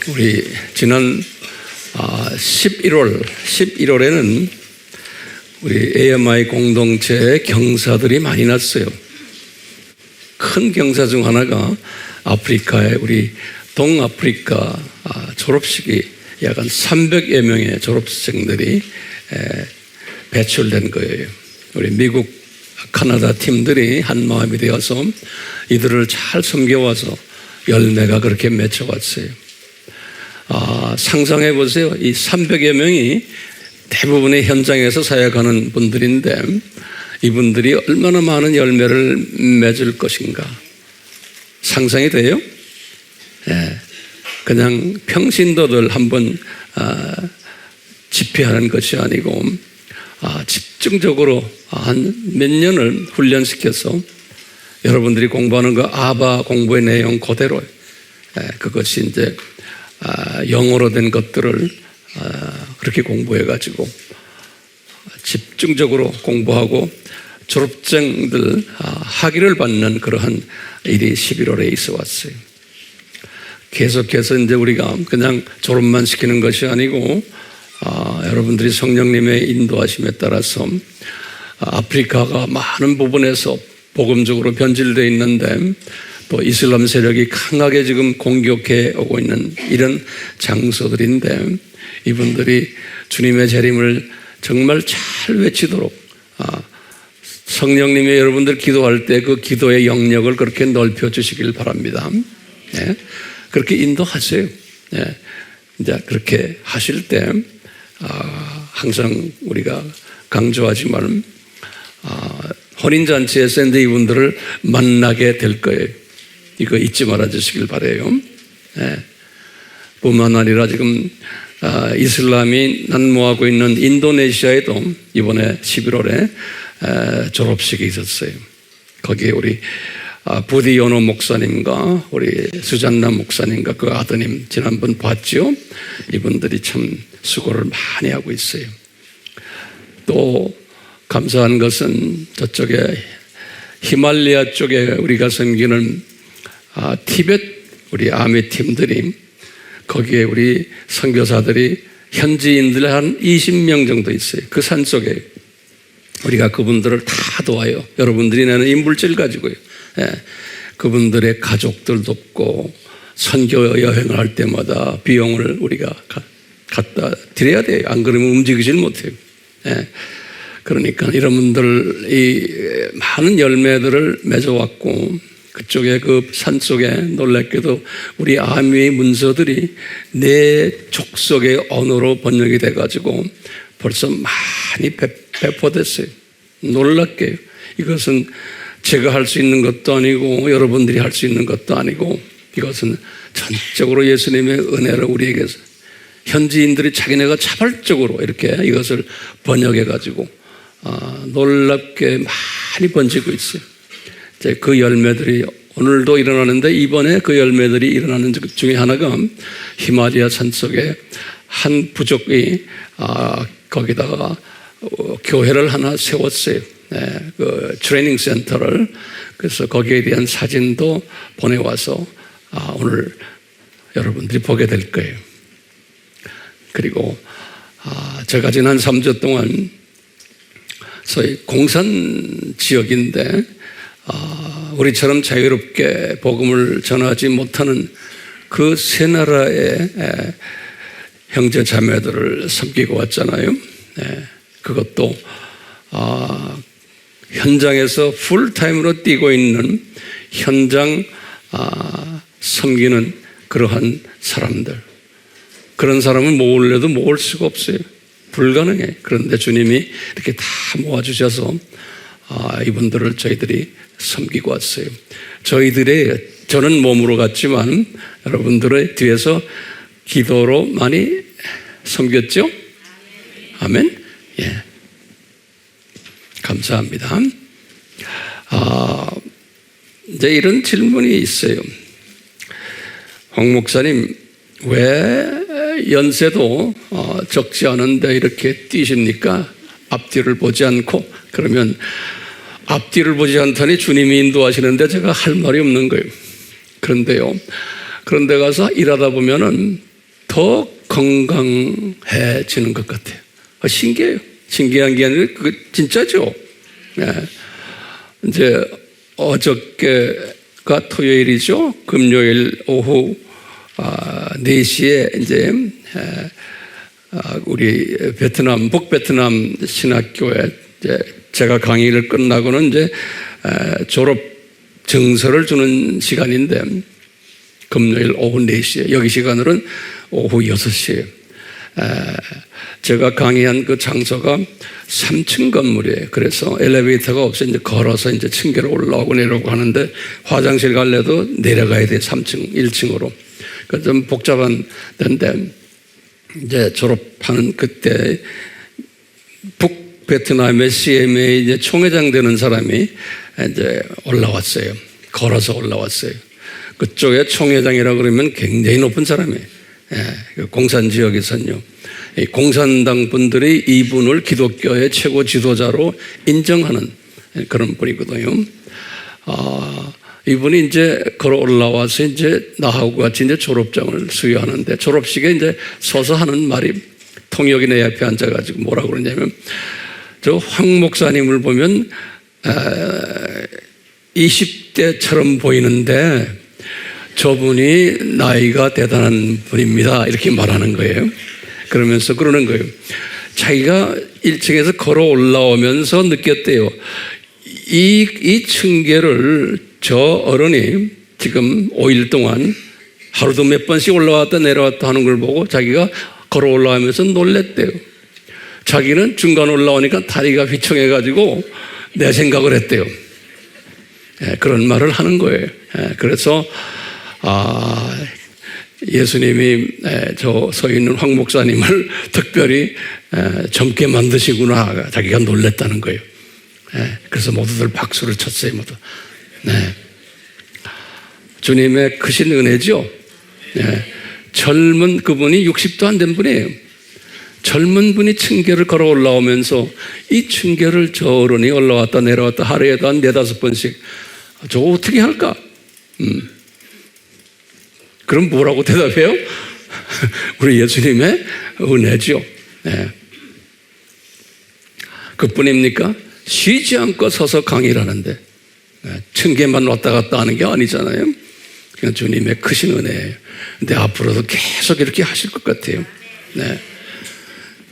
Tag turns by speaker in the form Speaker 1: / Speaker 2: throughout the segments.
Speaker 1: 우리 지난 11월에는 우리 AMI 공동체에 경사들이 많이 났어요. 큰 경사 중 하나가 아프리카의 우리 동아프리카 졸업식이 약 한 300여 명의 졸업생들이 배출된 거예요. 우리 미국, 카나다 팀들이 한 마음이 되어서 이들을 잘 섬겨와서 열매가 그렇게 맺혀왔어요. 상상해 보세요. 이 300여 명이 대부분의 현장에서 사역하는 분들인데 이분들이 얼마나 많은 열매를 맺을 것인가 상상이 돼요? 예. 그냥 평신도들 한번 집회하는 것이 아니고 집중적으로 한 몇 년을 훈련시켜서 여러분들이 공부하는 거 아바 공부의 내용 그대로 그것이 이제 영어로 된 것들을 그렇게 공부해가지고 집중적으로 공부하고 졸업생들 학위를 받는 그러한 일이 11월에 있어 왔어요. 계속해서 이제 우리가 그냥 졸업만 시키는 것이 아니고 여러분들이 성령님의 인도하심에 따라서 아프리카가 많은 부분에서 복음적으로 변질되어 있는데 또 이슬람 세력이 강하게 지금 공격해 오고 있는 이런 장소들인데 이분들이 주님의 재림을 정말 잘 외치도록 성령님이 여러분들 기도할 때 그 기도의 영역을 그렇게 넓혀 주시길 바랍니다. 네. 그렇게 인도하세요. 네. 이제 그렇게 하실 때 항상 우리가 강조하지만 혼인잔치에서 이제 이분들을 만나게 될 거예요. 이거 잊지 말아 주시길 바라요. 네. 뿐만 아니라 지금 이슬람이 난무하고 있는 인도네시아에도 이번에 11월에 졸업식이 있었어요. 거기에 우리 부디요노 목사님과 우리 수잔나 목사님과 그 아드님 지난번 봤죠? 이분들이 참 수고를 많이 하고 있어요. 또 감사한 것은 저쪽에 히말라야 쪽에 우리가 섬기는 티벳 우리 아미 팀들이 거기에 우리 선교사들이 현지인들 한 20명 정도 있어요. 그 산속에 우리가 그분들을 다 도와요. 여러분들이 내는 인물질 가지고요. 예. 그분들의 가족들 돕고 선교 여행을 할 때마다 비용을 우리가 갖다 드려야 돼요. 안 그러면 움직이질 못해요. 예. 그러니까 이런 분들이 많은 열매들을 맺어왔고 그쪽에 그 산속에 놀랍게도 우리 아미의 문서들이 내 족속의 언어로 번역이 돼가지고 벌써 많이 배포됐어요. 놀랍게요. 이것은 제가 할 수 있는 것도 아니고 여러분들이 할 수 있는 것도 아니고 이것은 전적으로 예수님의 은혜를 우리에게서 현지인들이 자기네가 자발적으로 이렇게 이것을 번역해가지고 놀랍게 많이 번지고 있어요. 그 열매들이 오늘도 일어나는데 이번에 그 열매들이 일어나는 중에 하나가 히말라야 산속에 한 부족이 거기다가 교회를 하나 세웠어요. 네, 그 트레이닝 센터를. 그래서 거기에 대한 사진도 보내와서 오늘 여러분들이 보게 될 거예요. 그리고 제가 지난 3주 동안 소위 공산 지역인데 우리처럼 자유롭게 복음을 전하지 못하는 그 세 나라의 형제 자매들을 섬기고 왔잖아요. 그것도 현장에서 풀타임으로 뛰고 있는 현장 섬기는 그러한 사람들. 그런 사람을 모으려도 모을 수가 없어요. 불가능해. 그런데 주님이 이렇게 다 모아주셔서 이분들을 저희들이 섬기고 왔어요. 저는 몸으로 갔지만 여러분들의 뒤에서 기도로 많이 섬겼죠? 아멘? 예. 감사합니다. 이제 이런 질문이 있어요. 황 목사님, 왜 연세도 적지 않은데 이렇게 뛰십니까? 앞뒤를 보지 않고. 그러면 앞뒤를 보지 않다니 주님이 인도하시는데 제가 할 말이 없는 거예요. 그런데요, 그런데 가서 일하다 보면은 더 건강해지는 것 같아요. 신기해요. 신기한 게 아니라 그거 진짜죠. 네. 이제 어저께가 토요일이죠. 금요일 오후 4시에 이제 우리 베트남 북베트남 신학교에 이제 제가 강의를 끝나고는 이제 졸업 증서를 주는 시간인데 금요일 오후 4시에 여기 시간으로는 오후 6시에 제가 강의한 그 장소가 3층 건물이에요. 그래서 엘리베이터가 없어 이제 걸어서 이제 층계로 올라오고 내려오고 하는데 화장실 갈래도 내려가야 돼. 3층, 1층으로. 그 좀 복잡한 데인데 이제 졸업하는 그때 북베트남의 CMA 이제 총회장 되는 사람이 이제 올라왔어요. 걸어서 올라왔어요. 그쪽에 총회장이라 그러면 굉장히 높은 사람이에요. 그 공산 지역에서는요. 공산당 분들이 이분을 기독교의 최고 지도자로 인정하는 그런 분이거든요. 이분이 이제 걸어 올라와서 이제 나하고 같이 이제 졸업장을 수여하는데 졸업식에 이제 서서 하는 말이 통역이 내 옆에 앉아가지고 뭐라고 그러냐면 저 황 목사님을 보면 20대처럼 보이는데 저분이 나이가 대단한 분입니다. 이렇게 말하는 거예요. 그러면서 그러는 거예요. 자기가 1층에서 걸어 올라오면서 느꼈대요. 이 층계를 저 어른이 지금 5일 동안 하루도 몇 번씩 올라왔다 내려왔다 하는 걸 보고 자기가 걸어 올라오면서 놀랬대요. 자기는 중간 올라오니까 다리가 휘청해가지고 내 생각을 했대요. 그런 말을 하는 거예요. 그래서 예수님이 저 서 있는 황 목사님을 특별히 젊게 만드시구나 자기가 놀랬다는 거예요. 그래서 모두들 박수를 쳤어요. 모두. 네. 주님의 크신 은혜죠. 젊은 그분이 60도 안 된 분이에요. 젊은 분이 층계를 걸어 올라오면서 이 층계를 저 어른이 올라왔다 내려왔다 하루에도 한 4-5번씩 저거 어떻게 할까? 그럼 뭐라고 대답해요? 우리 예수님의 은혜죠. 네. 그뿐입니까? 쉬지 않고 서서 강의를 하는데 층계만 왔다 갔다 하는 게 아니잖아요. 그냥 주님의 크신 은혜예요. 근데 앞으로도 계속 이렇게 하실 것 같아요. 네.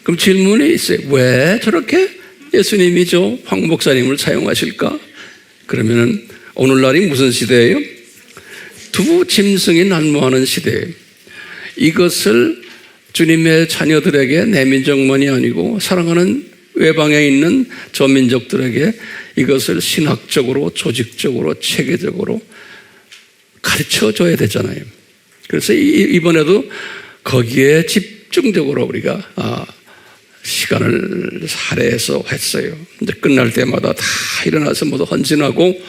Speaker 1: 그럼 질문이 있어요. 왜 저렇게 예수님이 저 황 목사님을 사용하실까? 그러면은 오늘날이 무슨 시대예요? 두 짐승이 난무하는 시대예요. 이것을 주님의 자녀들에게 내 민족만이 아니고 사랑하는 외방에 있는 저 민족들에게 이것을 신학적으로 조직적으로 체계적으로 가르쳐줘야 되잖아요. 그래서 이번에도 거기에 집중적으로 우리가 시간을 할애해서 했어요. 이제 끝날 때마다 다 일어나서 모두 헌신하고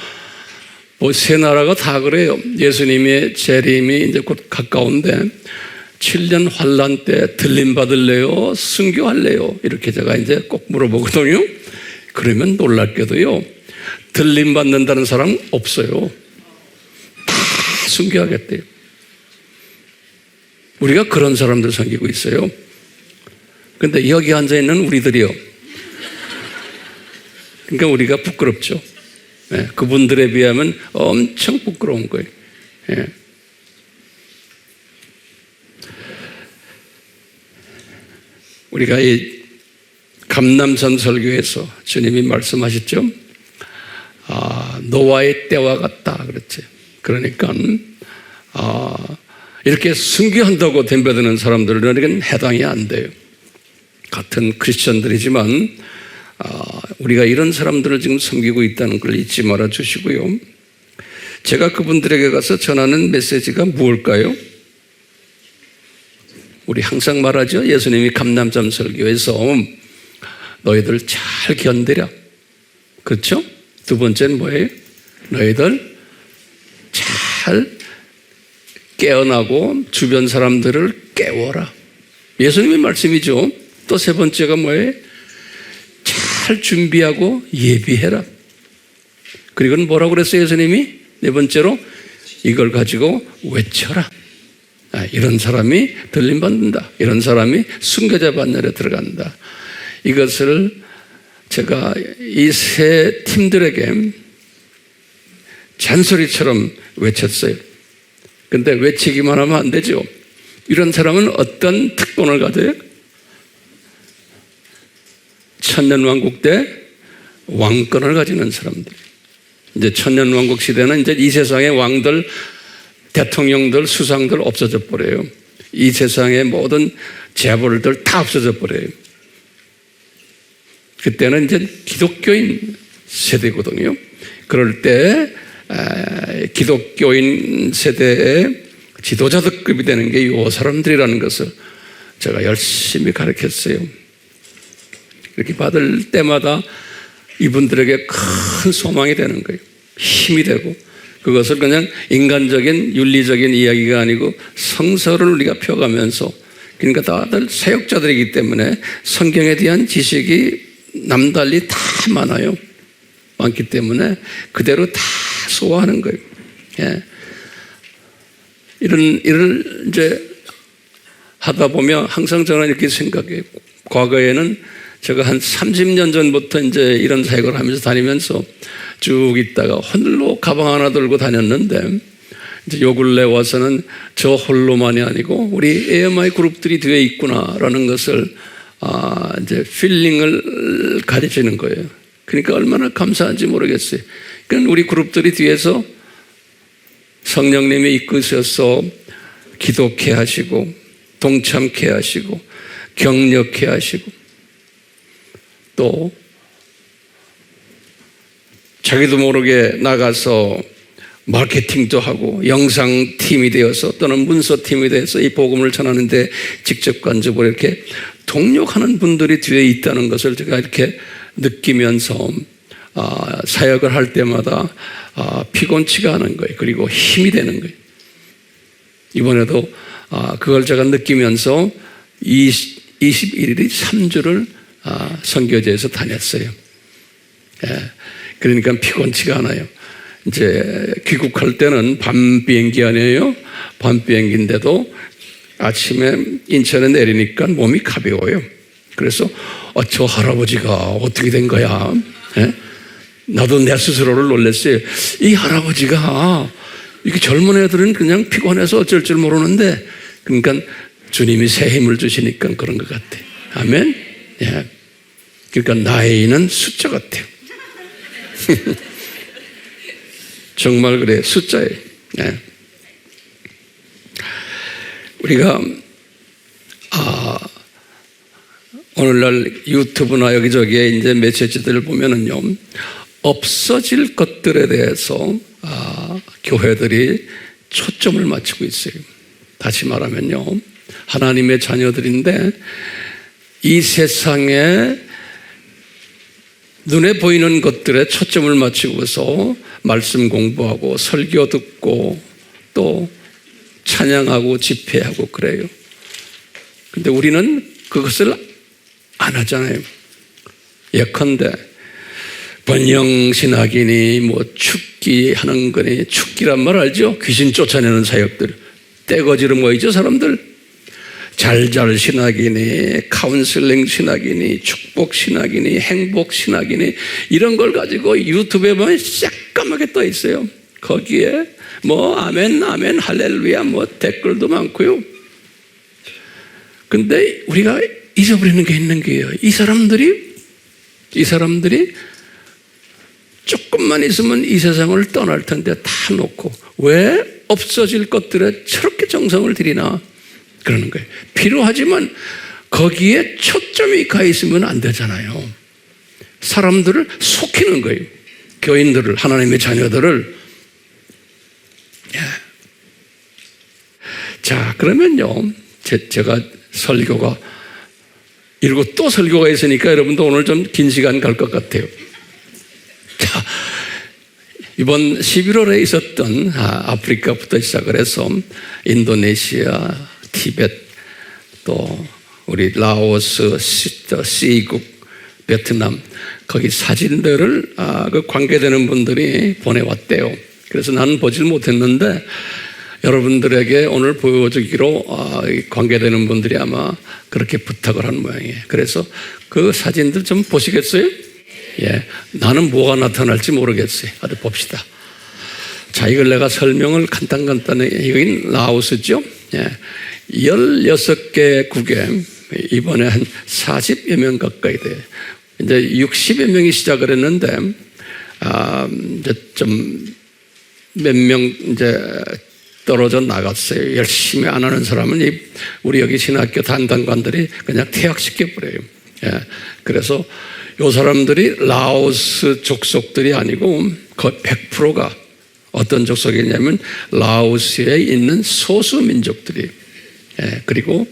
Speaker 1: 뭐 세 나라가 다 그래요. 예수님의 재림이 이제 곧 가까운데 7년 환란 때 들림 받을래요? 순교할래요? 이렇게 제가 이제 꼭 물어보거든요. 그러면 놀랍게도요. 들림 받는다는 사람 없어요. 다 순교하겠대요. 우리가 그런 사람들 섬기고 있어요. 근데 여기 앉아있는 우리들이요. 그러니까 우리가 부끄럽죠. 네, 그분들에 비하면 엄청 부끄러운 거예요. 네. 우리가 이 감남산 설교에서 주님이 말씀하셨죠. 노아의 때와 같다 그랬죠. 그러니까 이렇게 순교한다고 덤벼드는 사람들은 해당이 안 돼요. 같은 크리스천들이지만 우리가 이런 사람들을 지금 섬기고 있다는 걸 잊지 말아 주시고요. 제가 그분들에게 가서 전하는 메시지가 무엇일까요? 우리 항상 말하죠. 예수님이 감남산 설교에서 너희들 잘 견디라. 그렇죠? 두 번째는 뭐예요? 너희들 잘 깨어나고 주변 사람들을 깨워라. 예수님의 말씀이죠. 또 세 번째가 뭐예요? 잘 준비하고 예비해라. 그리고 뭐라고 그랬어요, 예수님이? 네 번째로 이걸 가지고 외쳐라. 이런 사람이 들림받는다. 이런 사람이 순교자 반열에 들어간다. 이것을 제가 이 세 팀들에게 잔소리처럼 외쳤어요. 근데 외치기만 하면 안 되죠. 이런 사람은 어떤 특권을 가져요? 천년왕국 때 왕권을 가지는 사람들. 이제 천년왕국 시대는 이제 이 세상의 왕들, 대통령들, 수상들 없어져 버려요. 이 세상의 모든 재벌들 다 없어져 버려요. 그때는 이제 기독교인 세대거든요. 그럴 때 기독교인 세대의 지도자들급이 되는 게 이 사람들이라는 것을 제가 열심히 가르쳤어요. 이렇게 받을 때마다 이분들에게 큰 소망이 되는 거예요. 힘이 되고, 그것을 그냥 인간적인 윤리적인 이야기가 아니고 성서를 우리가 펴가면서, 그러니까 다들 사역자들이기 때문에 성경에 대한 지식이 남달리 다 많아요. 많기 때문에 그대로 다 소화하는 거예요. 예. 이를 이제 하다 보면 항상 저는 이렇게 생각해요. 과거에는 제가 한 30년 전부터 이제 이런 사역을 하면서 다니면서 쭉 있다가 홀로 가방 하나 들고 다녔는데, 이제 요 근래 와서는 저 홀로만이 아니고 우리 AMI 그룹들이 뒤에 있구나라는 것을 이제 필링을 가르치는 거예요. 그러니까 얼마나 감사한지 모르겠어요. 그러니까 우리 그룹들이 뒤에서 성령님이 이끄셔서 기독케 하시고, 동참케 하시고, 격려케 하시고, 또 자기도 모르게 나가서 마케팅도 하고 영상팀이 되어서 또는 문서팀이 되어서 이 복음을 전하는데 직접 간접으로 이렇게 동력하는 분들이 뒤에 있다는 것을 제가 이렇게 느끼면서 사역을 할 때마다 피곤치가 않은 거예요. 그리고 힘이 되는 거예요. 이번에도 그걸 제가 느끼면서 21일이 3주를 선교제에서 다녔어요. 예. 그러니까 피곤치가 않아요. 이제 귀국할 때는 밤 비행기 아니에요. 밤 비행기인데도 아침에 인천에 내리니까 몸이 가벼워요. 그래서 저 할아버지가 어떻게 된 거야? 예? 나도 내 스스로를 놀랐어요. 이 할아버지가, 이게 젊은 애들은 그냥 피곤해서 어쩔 줄 모르는데, 그러니까 주님이 새 힘을 주시니까 그런 것 같아. 아멘? 예. 그러니까 나이는 숫자 같아요. 정말 그래, 숫자예요. 예. 우리가 오늘날 유튜브나 여기저기에 이제 메시지들을 보면은요, 없어질 것들에 대해서 교회들이 초점을 맞추고 있어요. 다시 말하면요, 하나님의 자녀들인데 이 세상에 눈에 보이는 것들에 초점을 맞추고서 말씀 공부하고 설교 듣고 또 찬양하고 집회하고 그래요. 근데 우리는 그것을 안 하잖아요. 예컨대 번영신학이니 뭐 축기 하는 거니, 축기란 말 알죠? 귀신 쫓아내는 사역들, 떼거지로 모이죠 사람들. 잘잘 신학이니 카운슬링 신학이니 축복 신학이니 행복 신학이니 이런 걸 가지고 유튜브에 보면 새까맣게 떠 있어요. 거기에 뭐 아멘 아멘 할렐루야 뭐 댓글도 많고요. 근데 우리가 잊어버리는 게 있는 게요, 이 사람들이 조금만 있으면 이 세상을 떠날 텐데 다 놓고 왜 없어질 것들에 저렇게 정성을 들이나 그러는 거예요. 필요하지만 거기에 초점이 가 있으면 안 되잖아요. 사람들을 속이는 거예요. 교인들을, 하나님의 자녀들을. 예. 자, 그러면요, 제가 설교가 이러고 또 설교가 있으니까 여러분도 오늘 좀 긴 시간 갈 것 같아요. 자, 이번 11월에 있었던 아프리카부터 시작을 해서 인도네시아, 티벳, 또 우리 라오스, 시국, 베트남, 거기 사진들을 그 관계되는 분들이 보내왔대요. 그래서 나는 보질 못했는데 여러분들에게 오늘 보여주기로 관계되는 분들이 아마 그렇게 부탁을 한 모양이에요. 그래서 그 사진들 좀 보시겠어요? 예, 나는 뭐가 나타날지 모르겠어요. 어디 봅시다. 자, 이걸 내가 설명을 간단하게, 여긴 라오스죠? 예, 16개국에 이번에 한 40여 명 가까이 돼요. 이제 60여 명이 시작을 했는데, 이제 좀 몇 명 이제 떨어져 나갔어요. 열심히 안 하는 사람은 우리 여기 신학교 담당관들이 그냥 퇴학시켜버려요. 예, 그래서 이 사람들이 라오스 족속들이 아니고 거의 100%가 어떤 족속이냐면 라오스에 있는 소수 민족들이, 예, 그리고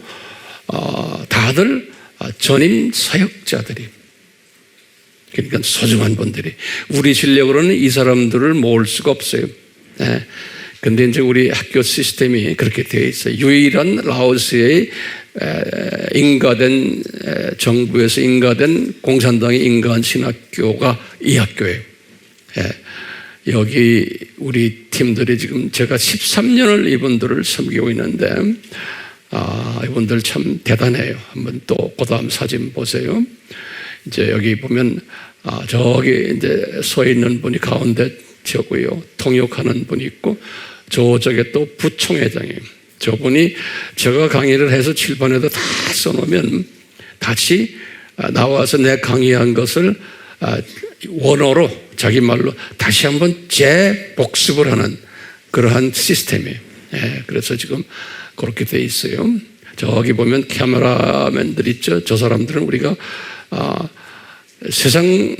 Speaker 1: 다들 전임 사역자들이, 그러니까 소중한 분들이. 우리 실력으로는 이 사람들을 모을 수가 없어요. 예. 근데 이제 우리 학교 시스템이 그렇게 되어 있어요. 유일한 라오스의 인가된, 정부에서 인가된, 공산당이 인가한 신학교가 이 학교예요. 예. 여기 우리 팀들이 지금 제가 13년을 이분들을 섬기고 있는데, 이분들 참 대단해요. 한번 또 그 다음 사진 보세요. 이제 여기 보면, 저기 이제 서 있는 분이 가운데 저고요. 통역하는 분이 있고, 저쪽에 또 부총회장이에요. 저분이 제가 강의를 해서 칠판에도 다 써놓으면 다시 나와서 내 강의한 것을 원어로 자기 말로 다시 한번 재복습을 하는 그러한 시스템이에요. 예, 그래서 지금 그렇게 돼 있어요. 저기 보면 카메라맨들 있죠. 저 사람들은 우리가 세상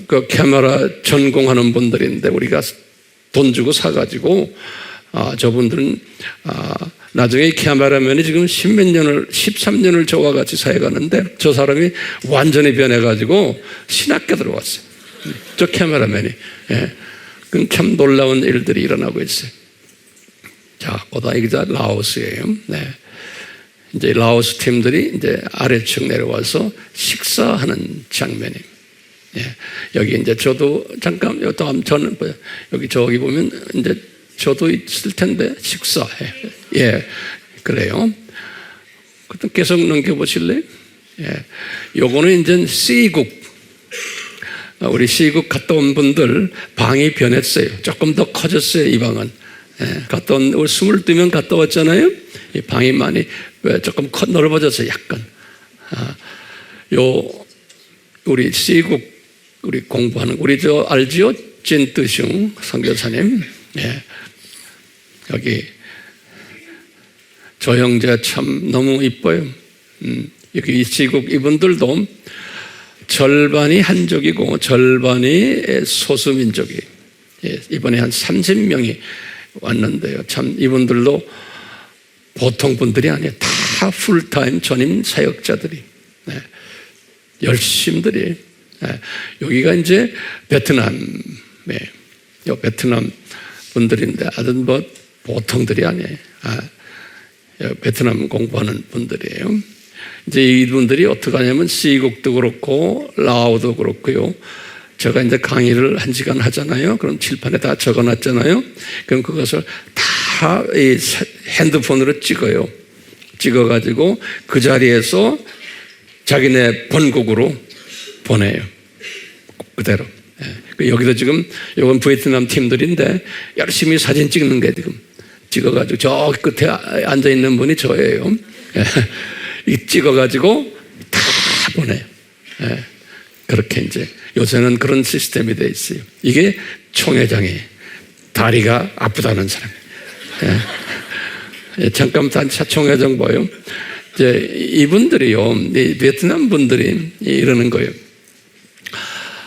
Speaker 1: 그 카메라 전공하는 분들인데 우리가 돈 주고 사가지고 저분들은 나중에 카메라맨이 지금 13년을 저와 같이 사역하는데 저 사람이 완전히 변해가지고 신학교 들어왔어요. 저 카메라맨이. 예. 그럼 참 놀라운 일들이 일어나고 있어요. 자, 고다이기자 라오스예요. 네. 이제 라오스 팀들이 이제 아래층 내려와서 식사하는 장면이. 예. 여기 이제 저도 잠깐 다음 저는 여기 저기 보면 이제 저도 있을 텐데 식사해. 예, 그래요. 그때 계속 넘겨보실래요? 예. 요거는 이제 C국. 우리 C국 갔다 온 분들 방이 변했어요. 조금 더 커졌어요, 이 방은. 예. 갔다 온, 우리 22명 갔다 왔잖아요. 이 방이 많이 조금 넓어졌어요, 약간. 우리 C국, 우리 공부하는, 우리 저 알지요? 진뜨슝 선교사님. 예. 여기 저 형제 참 너무 이뻐요. 여기 이 C국 이분들도 절반이 한족이고 절반이 소수민족이에요. 예. 이번에 한 30명이 왔는데요. 참 이분들도 보통 분들이 아니에요. 다 풀타임 전임 사역자들이. 네. 열심들이. 네. 여기가 이제 베트남, 네. 베트남 분들인데 아주 뭐 보통들이 아니에요. 베트남 공부하는 분들이에요. 이제 이분들이 어떻게 하냐면 C국도 그렇고 라오도 그렇고요. 제가 이제 강의를 1시간 하잖아요. 그럼 칠판에 다 적어놨잖아요. 그럼 그것을 다 이 핸드폰으로 찍어요. 찍어가지고 그 자리에서 자기네 본국으로 보내요. 그대로. 여기도 지금 이건 베트남 팀들인데 열심히 사진 찍는 게 지금 찍어가지고 저 끝에 앉아 있는 분이 저예요. 이 찍어가지고 다 보내요. 그렇게 이제 요새는 그런 시스템이 돼 있어요. 이게 총회장이 다리가 아프다는 사람. 잠깐 단차 총회장 봐요. 이제 이분들이요, 이 베트남 분들이 이러는 거예요.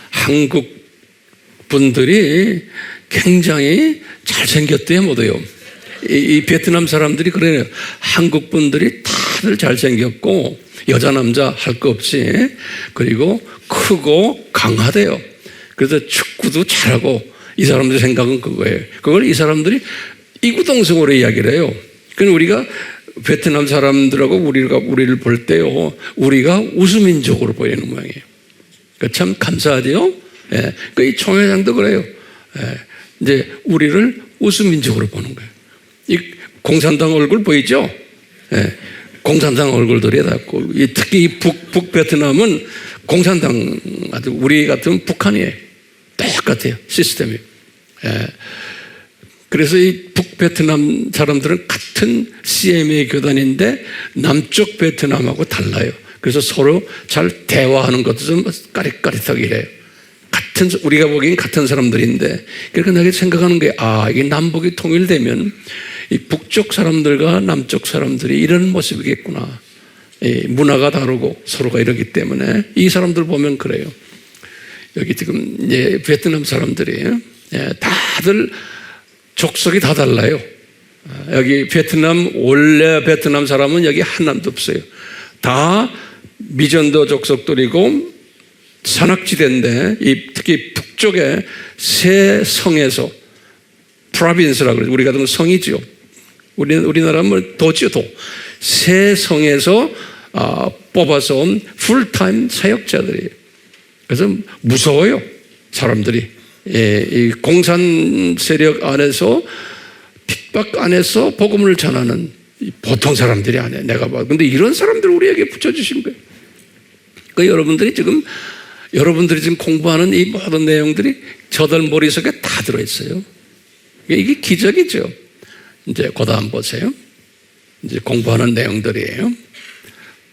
Speaker 1: 한국 분들이 굉장히 잘생겼대요, 모두요. 이 베트남 사람들이 그래요. 한국 분들이 다들 잘생겼고, 여자, 남자 할 거 없이, 그리고 크고 강하대요. 그래서 축구도 잘하고, 이 사람들 생각은 그거예요. 그걸 이 사람들이 이구동성으로 이야기를 해요. 그럼 우리가 베트남 사람들하고 우리를 볼 때요, 우리가 우수민족으로 보이는 모양이에요. 참 감사하죠? 예. 이 총회장도 그래요. 예. 이제 우리를 우수민족으로 보는 거예요. 이 공산당 얼굴 보이죠? 예, 공산당 얼굴들이 다 있고, 특히 이 북베트남은 공산당, 우리 같은 북한이에요. 똑같아요, 시스템이. 예. 그래서 이 북베트남 사람들은 같은 CMA 교단인데 남쪽 베트남하고 달라요. 그래서 서로 잘 대화하는 것도 좀 까릿까릿하게 해요. 우리가 보기엔 같은 사람들인데, 그러니까 내가 생각하는 게, 이게 남북이 통일되면 이 북쪽 사람들과 남쪽 사람들이 이런 모습이겠구나. 문화가 다르고 서로가 이러기 때문에 이 사람들 보면 그래요. 여기 지금 베트남 사람들이 다들 족속이 다 달라요. 여기 원래 베트남 사람은 여기 하나도 없어요. 다 미전도 족속들이고 산악지대인데, 특히 북쪽에 세 성에서, 프로빈스라고 그러죠. 우리 같은 성이죠. 우리나라는 도지요, 도. 세 성에서 뽑아서 온 풀타임 사역자들이에요. 그래서 무서워요, 사람들이. 이 공산 세력 안에서, 핍박 안에서 복음을 전하는 보통 사람들이 아니에요. 내가 봐. 근데 이런 사람들을 우리에게 붙여주신 거예요. 그러니까 여러분들이 지금 공부하는 이 모든 내용들이 저들 머릿속에 다 들어있어요. 이게 기적이죠. 이제 그 다음 보세요. 이제 공부하는 내용들이에요.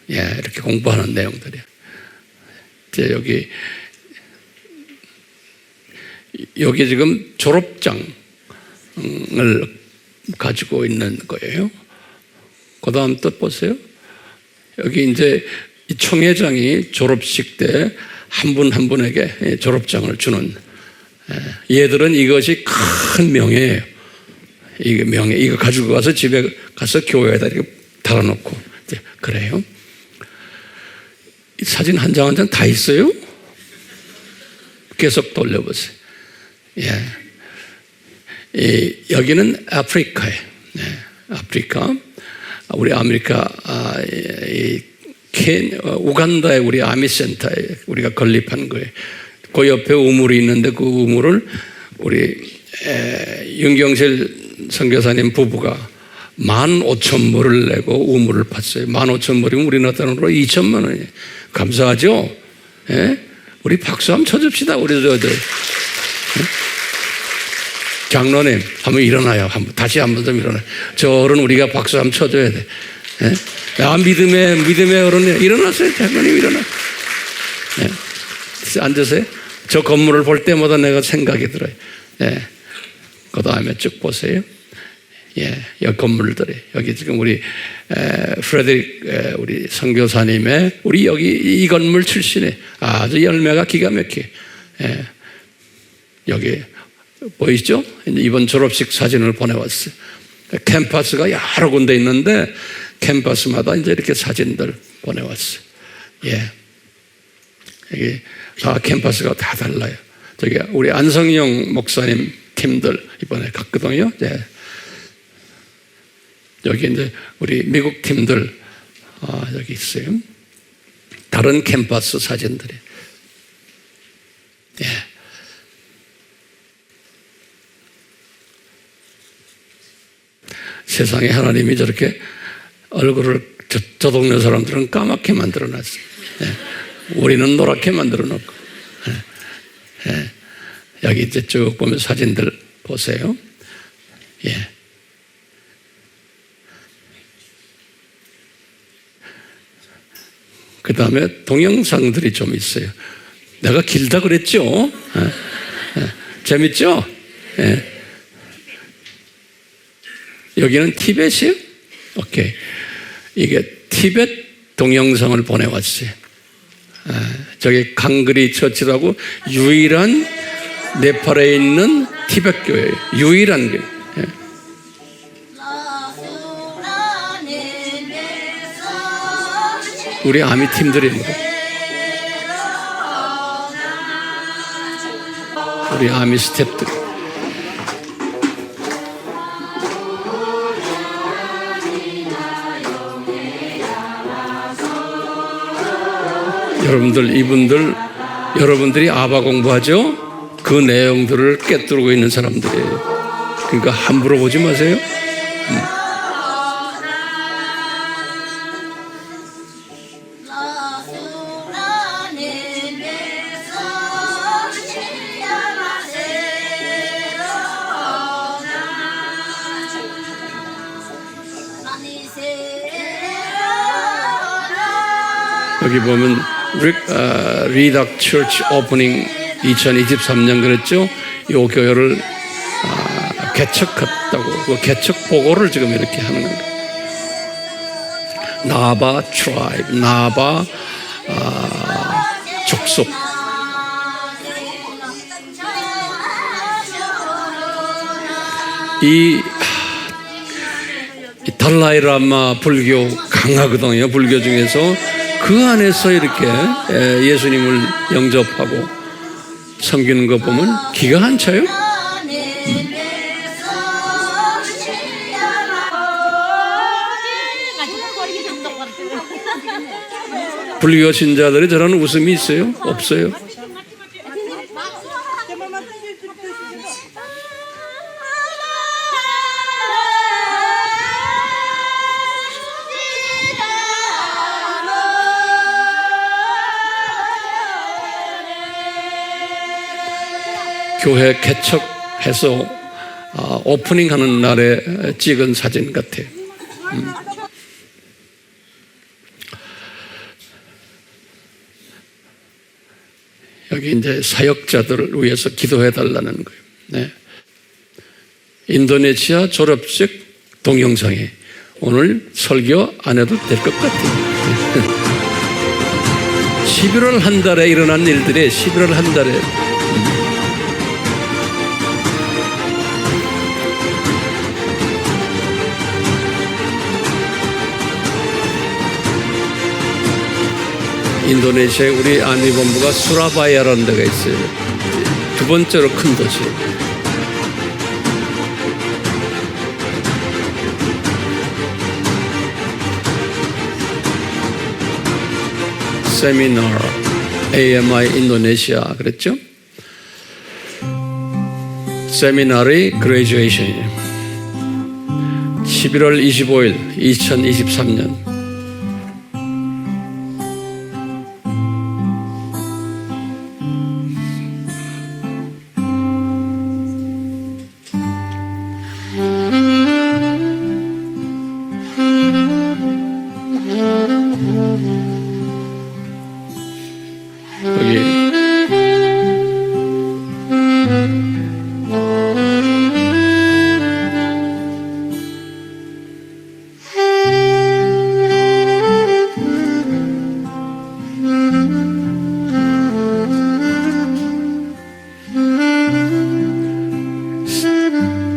Speaker 1: 이렇게 공부하는 내용들이에요. 이제 여기 지금 졸업장을 가지고 있는 거예요. 그 다음 또 보세요. 여기 이제 이 총회장이 졸업식 때 한 분 한 분에게 졸업장을 주는, 얘들은 이것이 큰 명예예요. 이게 명예. 이거 가지고 가서 집에 가서 교회에다 이렇게 달아놓고, 그래요. 이 사진 한 장 한 장 다 있어요. 계속 돌려보세요. 여기는 아프리카예요. 아프리카. 우리 아메리카, 우간다의 우리 아미센터에 우리가 건립한 거예요. 그 옆에 우물이 있는데 그 우물을 우리 윤경실 선교사님 부부가 15,000불을 내고 우물을 팠어요. 15,000불이면 우리나라 돈으로 2천만 원이에요. 감사하죠? 우리 박수 한번 쳐줍시다. 우리 저들. 장로님 한번 일어나요. 다시 한번 좀 일어나요. 저 어른 우리가 박수 한번 쳐줘야 돼. 믿음의 어른이 일어나세요. 장로님 일어나. 앉으세요. 저 건물을 볼 때마다 내가 생각이 들어요. 그 다음에 쭉 보세요. 여기 건물들이, 여기 지금 우리 프레드릭 우리 선교사님의 우리 여기 이 건물 출신의 아주 열매가 기가 막혀. 여기 보이죠? 이번 졸업식 사진을 보내왔어요. 캠퍼스가 여러 군데 있는데 캠퍼스마다 이제 이렇게 사진들 보내왔어요. 여기 다 캠퍼스가 다 달라요. 저기 우리 안성영 목사님 팀들 이번에 갔거든요. 여기 이제 우리 미국 팀들 여기 있어요. 다른 캠퍼스 사진들이. 세상에 하나님이 저렇게 얼굴을 저 동네 사람들은 까맣게 만들어놨어요. 우리는 노랗게 만들어놓고. 여기 이제 쭉 보면 사진들 보세요. 그 다음에 동영상들이 좀 있어요. 내가 길다 그랬죠? 재밌죠? 여기는 티벳이요? 오케이. 이게 티벳 동영상을 보내왔어요. 저기 강그리 처치라고 유일한 네팔에 있는 티벳 교회예요. 유일한 교회. 우리 아미 팀들입니다. 우리 아미 스태프들. 여러분들이 아바 공부하죠? 그 내용들을 꿰뚫고 있는 사람들이에요. 그러니까 함부로 보지 마세요. 여기 보면 리닥 처치 오프닝 2023년 그랬죠. 이 교회를 개척했다고 그 개척 보고를 지금 이렇게 하는 겁니다. 나바 트라이브, 나바 족속. 이 달라이라마 불교 강하거든요. 불교 중에서 그 안에서 이렇게 예수님을 영접하고 섬기는 거 보면 기가 안 차요. 불교 신자들이 저런 웃음이 있어요? 없어요? 교회 개척해서 오프닝하는 날에 찍은 사진 같아요. 여기 이제 사역자들을 위해서 기도해 달라는 거예요. 네. 인도네시아 졸업식 동영상에 오늘 설교 안 해도 될 것 같아요. 11월 한 달에 일어난 일들이 11월 한 달에 인도네시아에 우리 안위본부가 수라바야라는 데가 있어요. 두 번째로 큰 도시. 세미나 AMI 인도네시아 그랬죠? 세미나의 그레이주에이션이에요. 11월 25일 2023년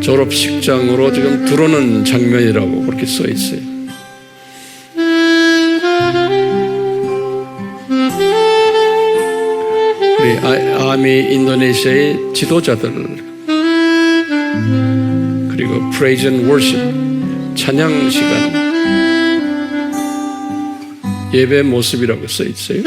Speaker 1: 졸업식장으로 지금 들어오는 장면이라고 그렇게 써 있어요. 우리 아미 인도네시아의 지도자들 그리고 프레이즈 앤 월십 찬양 시간 예배 모습이라고 써 있어요.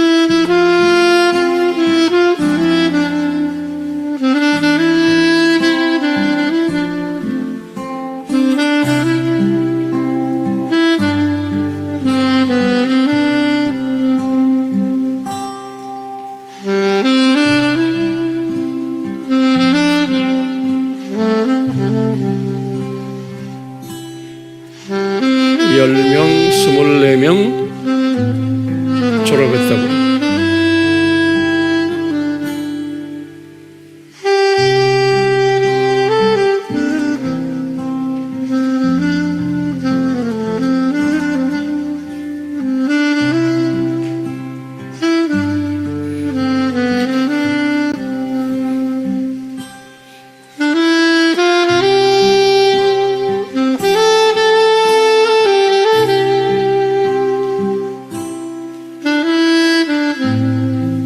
Speaker 1: 졸업했다고.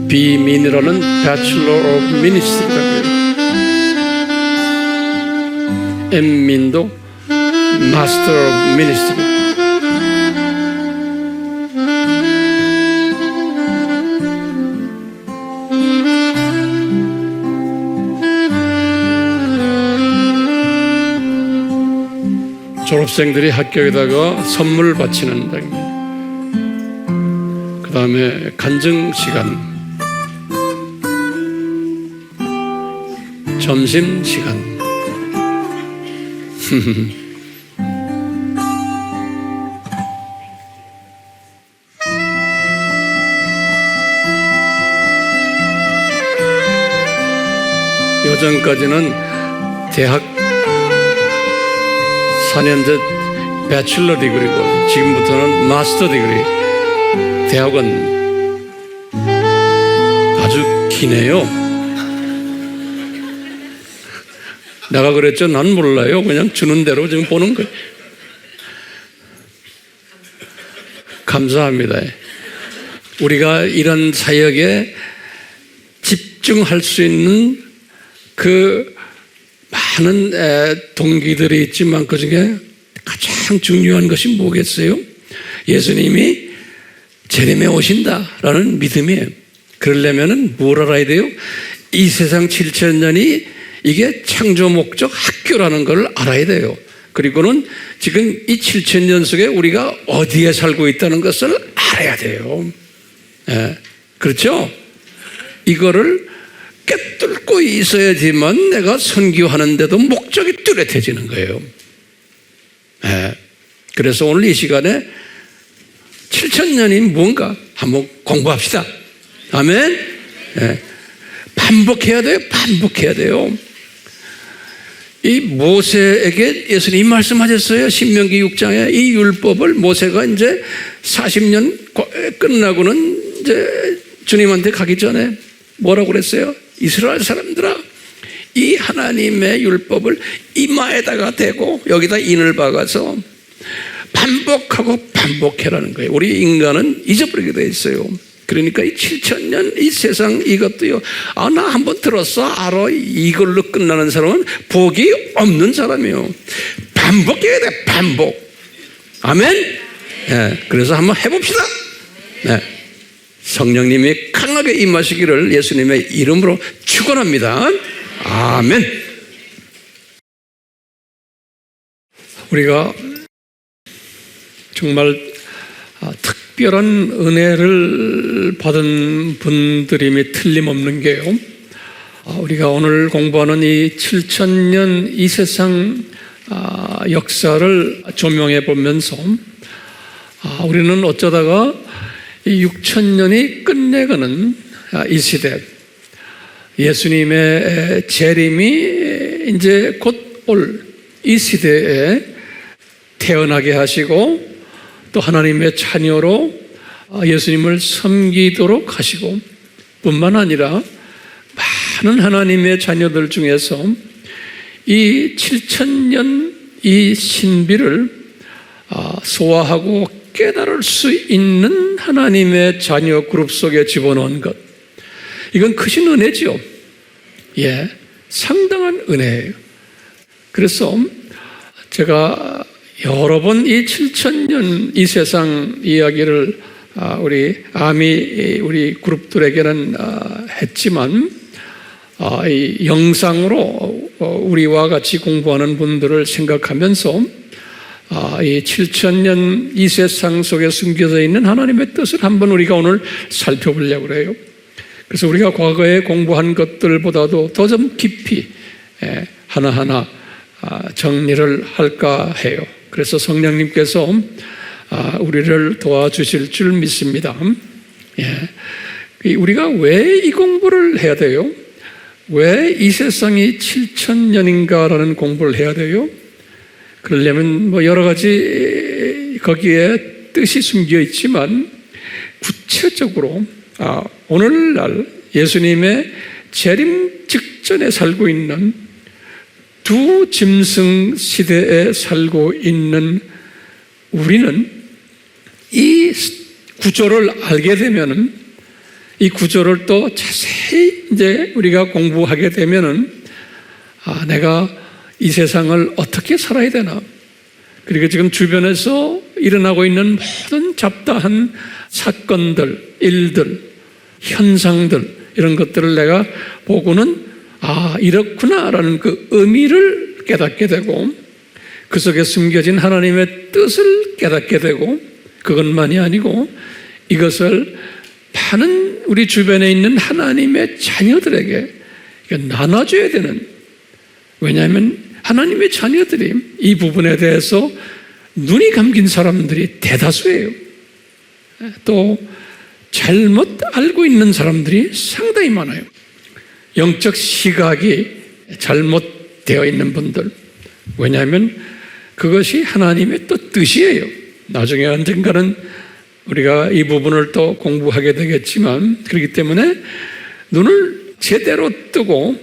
Speaker 1: 비민이라는 Bachelor of Ministry라고 해요. M민도 Master of Ministry. 졸업생들이 학교에다가 선물 바치는 장면. 그 다음에 간증 시간. 점심시간. 그전까지는 대학 4년제 배출러 디그리고 지금부터는 마스터 디그리. 대학은 아주 기네요. 내가 그랬죠. 난 몰라요. 그냥 주는 대로 지금 보는 거예요. 감사합니다. 우리가 이런 사역에 집중할 수 있는 그 많은 동기들이 있지만 그중에 가장 중요한 것이 뭐겠어요? 예수님이 재림에 오신다라는 믿음이에요. 그러려면 뭘 알아야 돼요? 이 세상 7,000년이 이게 창조 목적 학교라는 걸 알아야 돼요. 그리고는 지금 이 7,000년 속에 우리가 어디에 살고 있다는 것을 알아야 돼요. 그렇죠? 이거를 꿰뚫고 있어야지만 내가 선교하는데도 목적이 뚜렷해지는 거예요. 그래서 오늘 이 시간에 7,000년이 뭔가 한번 공부합시다. 아멘. 반복해야 돼요. 반복해야 돼요. 이 모세에게 예수님이 말씀하셨어요. 신명기 6장에 이 율법을 모세가 이제 40년 끝나고는 이제 주님한테 가기 전에 뭐라고 그랬어요? 이스라엘 사람들아, 이 하나님의 율법을 이마에다가 대고 여기다 인을 박아서 반복하고 반복해라는 거예요. 우리 인간은 잊어버리게 돼 있어요. 그러니까 이 7,000년 이 세상 이것도요. 나 한번 들었어. 알아. 이걸로 끝나는 사람은 복이 없는 사람이에요. 반복해야 돼. 반복. 아멘. 그래서 한번 해봅시다. 성령님이 강하게 임하시기를 예수님의 이름으로 축원합니다. 아멘. 우리가 정말 특별한 은혜를 받은 분들임이 틀림없는 게요. 우리가 오늘 공부하는 이 7,000년 이 세상 역사를 조명해 보면서 우리는 어쩌다가 이 6,000년이 끝내가는 이 시대, 예수님의 재림이 이제 곧 올 이 시대에 태어나게 하시고 또 하나님의 자녀로 예수님을 섬기도록 하시고 뿐만 아니라 많은 하나님의 자녀들 중에서 이 7,000년 이 신비를 소화하고 깨달을 수 있는 하나님의 자녀 그룹 속에 집어넣은 것, 이건 크신 은혜죠. 상당한 은혜예요. 그래서 제가 여러 번 이 7,000년 이 세상 이야기를 우리 그룹들에게는 했지만 이 영상으로 우리와 같이 공부하는 분들을 생각하면서 이 7,000년 이 세상 속에 숨겨져 있는 하나님의 뜻을 한번 우리가 오늘 살펴보려고 그래요. 그래서 우리가 과거에 공부한 것들보다도 더 좀 깊이 하나하나 정리를 할까 해요. 그래서 성령님께서 우리를 도와주실 줄 믿습니다. 우리가 왜 이 공부를 해야 돼요? 왜 이 세상이 7,000년인가라는 공부를 해야 돼요? 그러려면 여러 가지 거기에 뜻이 숨겨 있지만 구체적으로 오늘날 예수님의 재림 직전에 살고 있는 두 짐승 시대에 살고 있는 우리는 이 구조를 알게 되면은, 이 구조를 또 자세히 이제 우리가 공부하게 되면은 내가 이 세상을 어떻게 살아야 되나, 그리고 지금 주변에서 일어나고 있는 모든 잡다한 사건들, 일들, 현상들, 이런 것들을 내가 보고는 이렇구나라는 그 의미를 깨닫게 되고 그 속에 숨겨진 하나님의 뜻을 깨닫게 되고, 그것만이 아니고 이것을 많은 우리 주변에 있는 하나님의 자녀들에게 나눠줘야 되는, 왜냐하면 하나님의 자녀들이 이 부분에 대해서 눈이 감긴 사람들이 대다수예요. 또 잘못 알고 있는 사람들이 상당히 많아요. 영적 시각이 잘못되어 있는 분들. 왜냐하면 그것이 하나님의 또 뜻이에요. 나중에 언젠가는 우리가 이 부분을 또 공부하게 되겠지만, 그렇기 때문에 눈을 제대로 뜨고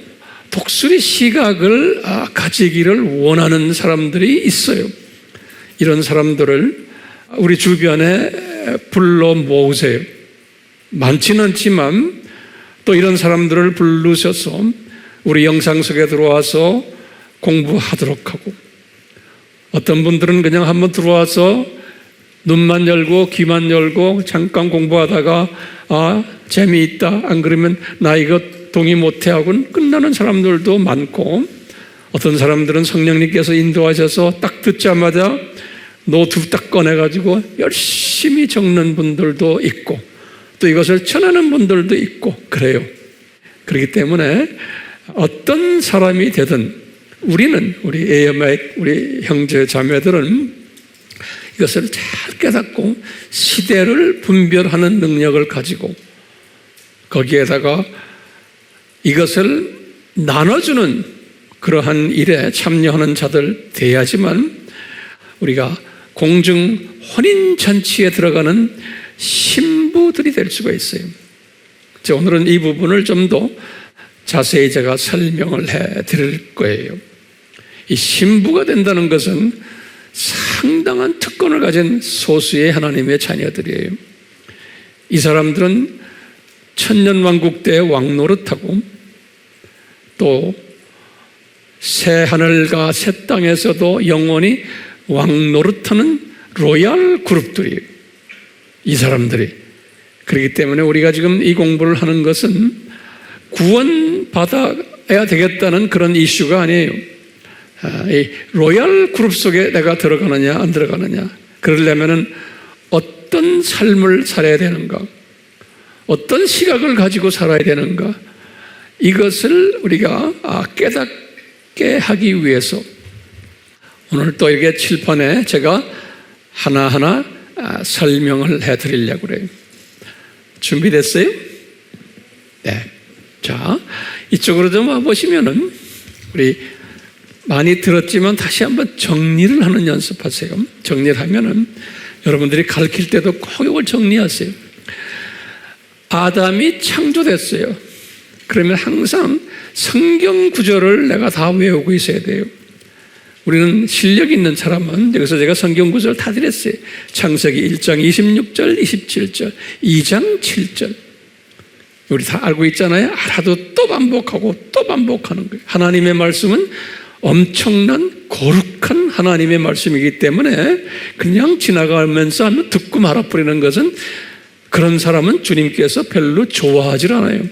Speaker 1: 독수리 시각을 가지기를 원하는 사람들이 있어요. 이런 사람들을 우리 주변에 불러 모으세요. 많지는 않지만 또 이런 사람들을 부르셔서 우리 영상 속에 들어와서 공부하도록 하고, 어떤 분들은 그냥 한번 들어와서 눈만 열고 귀만 열고 잠깐 공부하다가 재미있다, 안 그러면 나 이거 동의 못해 하고는 끝나는 사람들도 많고, 어떤 사람들은 성령님께서 인도하셔서 딱 듣자마자 노트 딱 꺼내가지고 열심히 적는 분들도 있고, 또 이것을 전하는 분들도 있고 그래요. 그렇기 때문에 어떤 사람이 되든 우리 AMI, 우리 형제 자매들은 이것을 잘 깨닫고 시대를 분별하는 능력을 가지고 거기에다가 이것을 나눠주는 그러한 일에 참여하는 자들 돼야지만 우리가 공중 혼인잔치에 들어가는 신부들이 될 수가 있어요. 오늘은 이 부분을 좀 더 자세히 제가 설명을 해 드릴 거예요. 이 신부가 된다는 것은 상당한 특권을 가진 소수의 하나님의 자녀들이에요. 이 사람들은 천년왕국 때 왕노릇하고 또 새 하늘과 새 땅에서도 영원히 왕노릇하는 로얄 그룹들이에요. 이 사람들이. 그렇기 때문에 우리가 지금 이 공부를 하는 것은 구원받아야 되겠다는 그런 이슈가 아니에요. 이 로얄 그룹 속에 내가 들어가느냐 안 들어가느냐, 그러려면 어떤 삶을 살아야 되는가, 어떤 시각을 가지고 살아야 되는가, 이것을 우리가 깨닫게 하기 위해서 오늘 또 이렇게 칠판에 제가 하나하나 설명을 해드리려고 그래요. 준비됐어요? 네. 자, 이쪽으로 좀 와보시면은 우리 많이 들었지만 다시 한번 정리를 하는 연습하세요. 정리를 하면은 여러분들이 가르칠 때도 꼭 이걸 정리하세요. 아담이 창조됐어요. 그러면 항상 성경 구절을 내가 다 외우고 있어야 돼요. 우리는 실력 있는 사람은, 여기서 제가 성경 구절 다 드렸어요. 창세기 1장 26절, 27절, 2장 7절. 우리 다 알고 있잖아요. 알아도 또 반복하고 또 반복하는 거예요. 하나님의 말씀은 엄청난 거룩한 하나님의 말씀이기 때문에 그냥 지나가면서 하면 듣고 말아버리는 것은, 그런 사람은 주님께서 별로 좋아하지 않아요.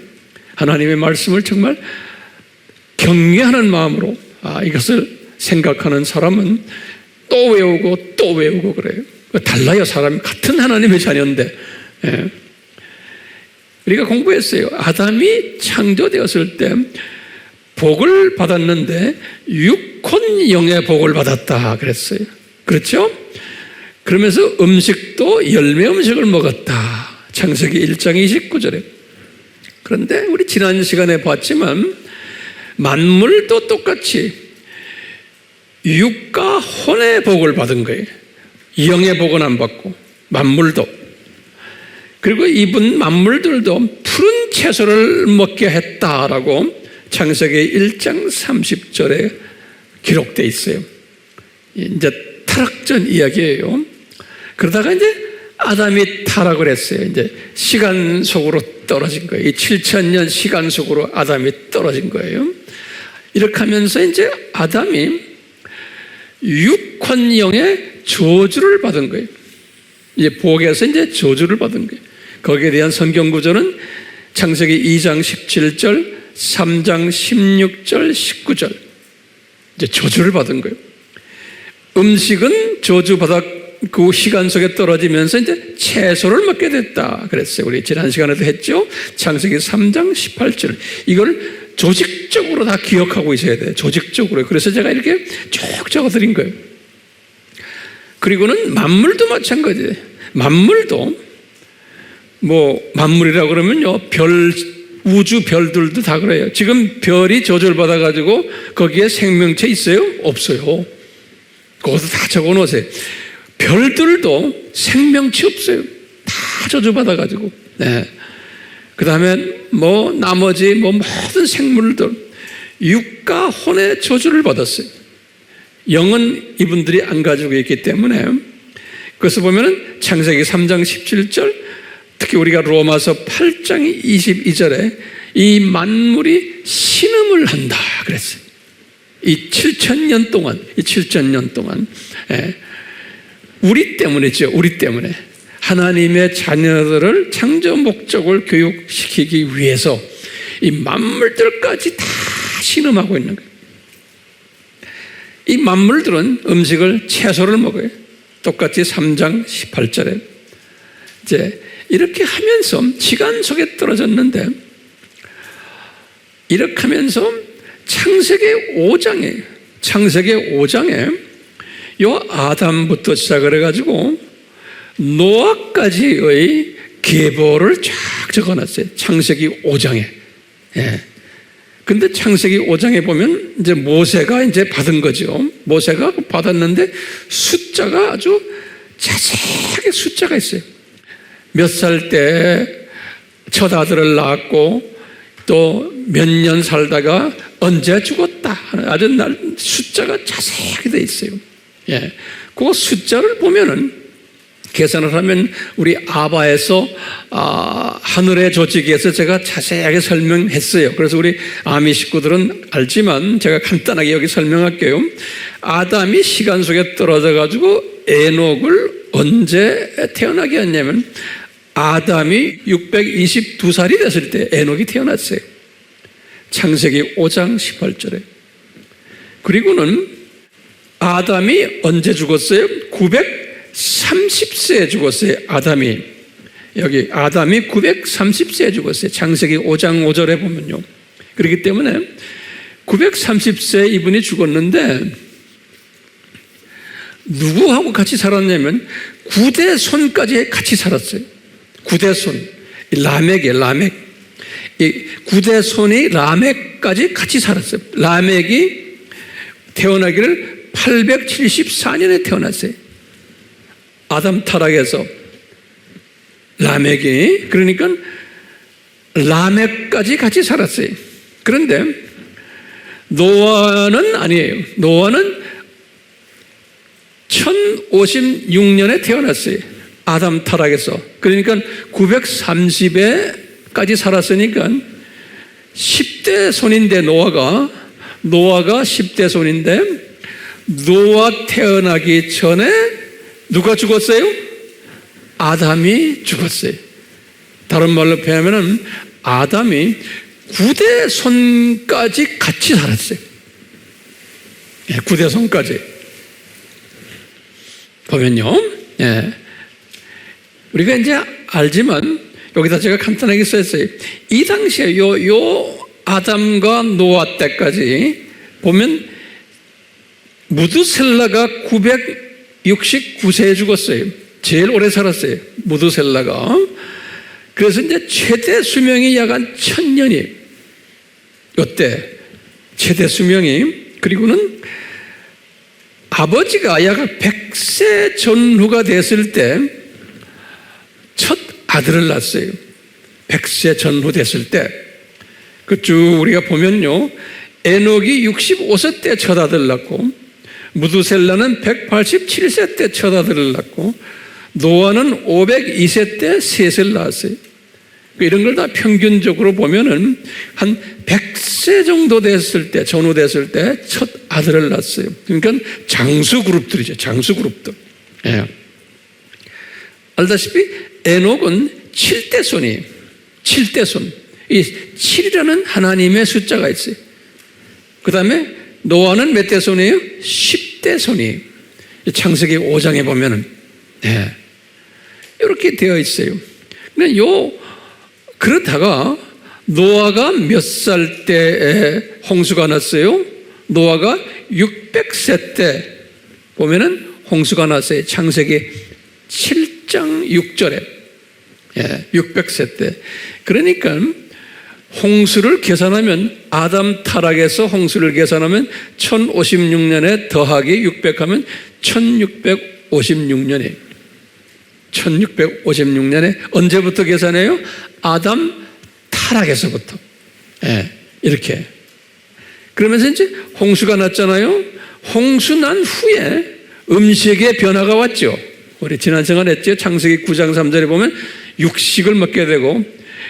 Speaker 1: 하나님의 말씀을 정말 경외하는 마음으로 이것을 생각하는 사람은 또 외우고 또 외우고 그래요. 달라요. 사람이 같은 하나님의 자녀인데. 예. 우리가 공부했어요. 아담이 창조되었을 때 복을 받았는데 육혼영의 복을 받았다 그랬어요. 그렇죠? 그러면서 음식도 열매 음식을 먹었다. 창세기 1장 29절에. 그런데 우리 지난 시간에 봤지만 만물도 똑같이 육과 혼의 복을 받은 거예요. 영의 복은 안 받고, 만물도. 그리고 이분 만물들도 푸른 채소를 먹게 했다라고 창세기 1장 30절에 기록되어 있어요. 이제 타락전 이야기예요. 그러다가 이제 아담이 타락을 했어요. 이제 시간 속으로 떨어진 거예요. 이 7,000년 시간 속으로 아담이 떨어진 거예요. 이렇게 하면서 이제 아담이 육혼영의 저주를 받은 거예요. 이제 복에서 이제 저주를 받은 거예요. 거기에 대한 성경 구절은 창세기 2장 17절, 3장 16절, 19절. 이제 저주를 받은 거예요. 음식은 저주받아 그 시간 속에 떨어지면서 이제 채소를 먹게 됐다 그랬어요. 우리 지난 시간에도 했죠. 창세기 3장 18절. 이걸 조직적으로 다 기억하고 있어야 돼요. 조직적으로. 그래서 제가 이렇게 쭉 적어드린 거예요. 그리고는 만물도 마찬가지예요. 만물도 만물이라고 그러면요, 별 우주 별들도 다 그래요. 지금 별이 조절받아가지고 거기에 생명체 있어요? 없어요. 그것도 다 적어 놓으세요. 별들도 생명체 없어요. 다 저주받아가지고. 네. 그 다음에 나머지 모든 생물들, 육과 혼의 저주를 받았어요. 영은 이분들이 안 가지고 있기 때문에. 그래서 보면은 창세기 3장 17절, 특히 우리가 로마서 8장 22절에 이 만물이 신음을 한다 그랬어요. 이 7,000년 동안, 우리 때문이죠. 우리 때문에. 하나님의 자녀들을 창조 목적을 교육시키기 위해서 이 만물들까지 다 신음하고 있는 거예요. 이 만물들은 음식을 채소를 먹어요. 똑같이 3장 18절에. 이제 이렇게 하면서 시간 속에 떨어졌는데, 이렇게 하면서 창세기 5장에 요 아담부터 시작을 해가지고 노아까지의 계보를 쫙 적어놨어요. 창세기 5장에. 예. 근데 창세기 5장에 보면 이제 모세가 이제 받은 거죠. 모세가 받았는데 숫자가 아주 자세하게 숫자가 있어요. 몇 살 때 첫 아들을 낳았고 또 몇 년 살다가 언제 죽었다. 아주 숫자가 자세하게 돼 있어요. 예. 그 숫자를 보면은 계산을 하면 우리 아바에서 하늘의 조직에서 제가 자세하게 설명했어요. 그래서 우리 아미 식구들은 알지만 제가 간단하게 여기 설명할게요. 아담이 시간 속에 떨어져 가지고 에녹을 언제 태어나게 했냐면 아담이 622살이 됐을 때 에녹이 태어났어요. 창세기 5장 18절에. 그리고는 아담이 언제 죽었어요? 930세에 죽었어요. 아담이 930세에 죽었어요. 창세기 5장 5절에 보면요. 그렇기 때문에 930세에 이분이 죽었는데 누구하고 같이 살았냐면 구대손까지 같이 살았어요. 구대손, 라멕. 이 구대손이 라멕까지 같이 살았어요. 라멕이 태어나기를 874년에 태어났어요. 아담 타락에서 라멕이, 그러니까 라멕까지 같이 살았어요. 그런데 노아는 아니에요. 노아는 1056년에 태어났어요. 아담 타락에서. 그러니까 930에까지 살았으니까 10대 손인데 노아가 10대 손인데 노아 태어나기 전에 누가 죽었어요? 아담이 죽었어요. 다른 말로 표현하면 아담이 9대 손까지 같이 살았어요. 9대 손까지. 보면요. 예. 우리가 이제 알지만 여기다 제가 간단하게 썼어요. 이 당시에 요 아담과 노아 때까지 보면 무드셀라가 969세에 죽었어요. 제일 오래 살았어요. 무드셀라가. 그래서 이제 최대 수명이 약 한 1000년이에요. 이때 최대 수명이. 그리고는 아버지가 약 100세 전후가 됐을 때 첫 아들을 낳았어요. 100세 전후 됐을 때. 그 쭉 우리가 보면요. 에녹이 65세 때 첫 아들을 낳고, 무드셀라는 187세 때 첫 아들을 낳고, 노아는 502세 때 셋을 낳았어요. 이런 걸 다 평균적으로 보면은 한 100세 정도 됐을 때, 전후 됐을 때 첫 아들을 낳았어요. 그러니까 장수 그룹들이죠. 장수 그룹들. 예. 알다시피 에녹은 7대 손이에요. 7대 손. 이 7이라는 하나님의 숫자가 있어요. 그 다음에 노아는 몇 대 손이에요? 10대 손이에요. 창세기 5장에 보면은. 예. 이렇게 되어 있어요. 근데 그렇다가 노아가 몇 살 때에 홍수가 났어요? 노아가 600세 때 보면은 홍수가 났어요. 창세기 7장 6절에. 예, 600세 때. 그러니까 홍수를 계산하면, 아담 타락에서 홍수를 계산하면 1056년에 더하기 600하면 1656년에 1656년에 언제부터 계산해요? 아담 타락에서부터. 이렇게. 그러면서 이제 홍수가 났잖아요. 홍수 난 후에 음식의 변화가 왔죠. 우리 지난 시간에 했죠. 창세기 9장 3절에 보면 육식을 먹게 되고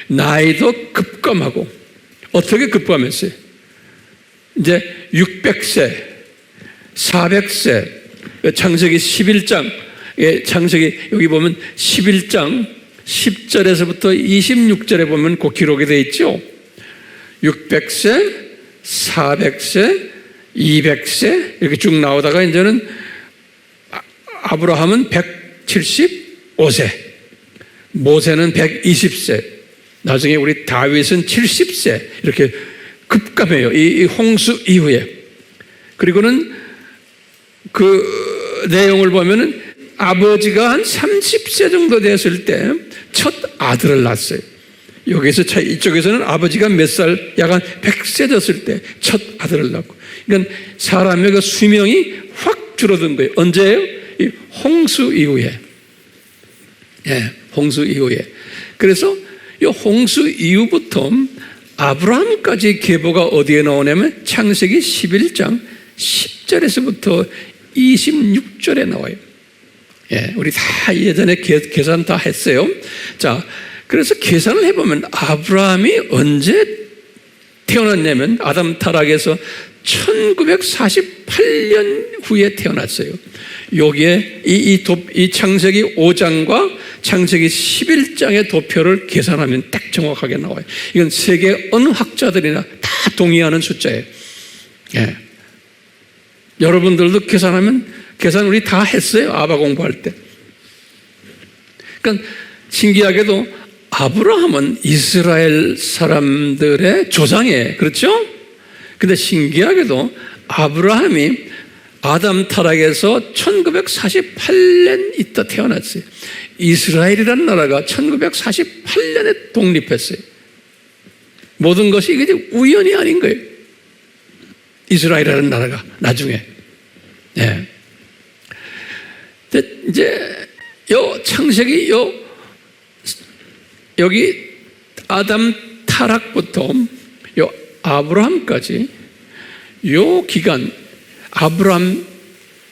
Speaker 1: 나이도 급감하고. 어떻게 급감했어요? 이제 600세, 400세, 창세기 11장, 창세기 여기 보면 11장 10절에서부터 26절에 보면 그 기록이 되어 있죠. 600세, 400세, 200세 이렇게 쭉 나오다가 이제는 아브라함은 175세, 모세는 120세, 나중에 우리 다윗은 70세 이렇게 급감해요. 이 홍수 이후에. 그리고는 그 내용을 보면은 아버지가 한 30세 정도 됐을 때 첫 아들을 낳았어요. 여기서 이쪽에서는 아버지가 몇 살, 약 한 100세 됐을 때 첫 아들을 낳고. 그러니까 사람의 그 수명이 확 줄어든 거예요. 언제예요? 이 홍수 이후에. 홍수 이후에. 그래서 이 홍수 이후부터 아브라함까지 계보가 어디에 나오냐면 창세기 11장 10절에서부터 26절에 나와요. 우리 다 예전에 계산 다 했어요. 자, 그래서 계산을 해보면 아브라함이 언제 태어났냐면 아담 타락에서 1948년 후에 태어났어요. 여기에 이 창세기 5장과 창세기 11장의 도표를 계산하면 딱 정확하게 나와요. 이건 세계 어느 학자들이나 다 동의하는 숫자예요. 여러분들도 계산 우리 다 했어요. 아바 공부할 때. 그러니까 신기하게도 아브라함은 이스라엘 사람들의 조상이에요. 그렇죠? 근데 신기하게도 아브라함이 아담 타락에서 1948년 있다 태어났어요. 이스라엘이라는 나라가 1948년에 독립했어요. 모든 것이 이게 우연이 아닌 거예요. 이스라엘이라는 나라가 나중에. 이제 창세기 여기 아담 타락부터 아브라함까지 요 기간, 아브라함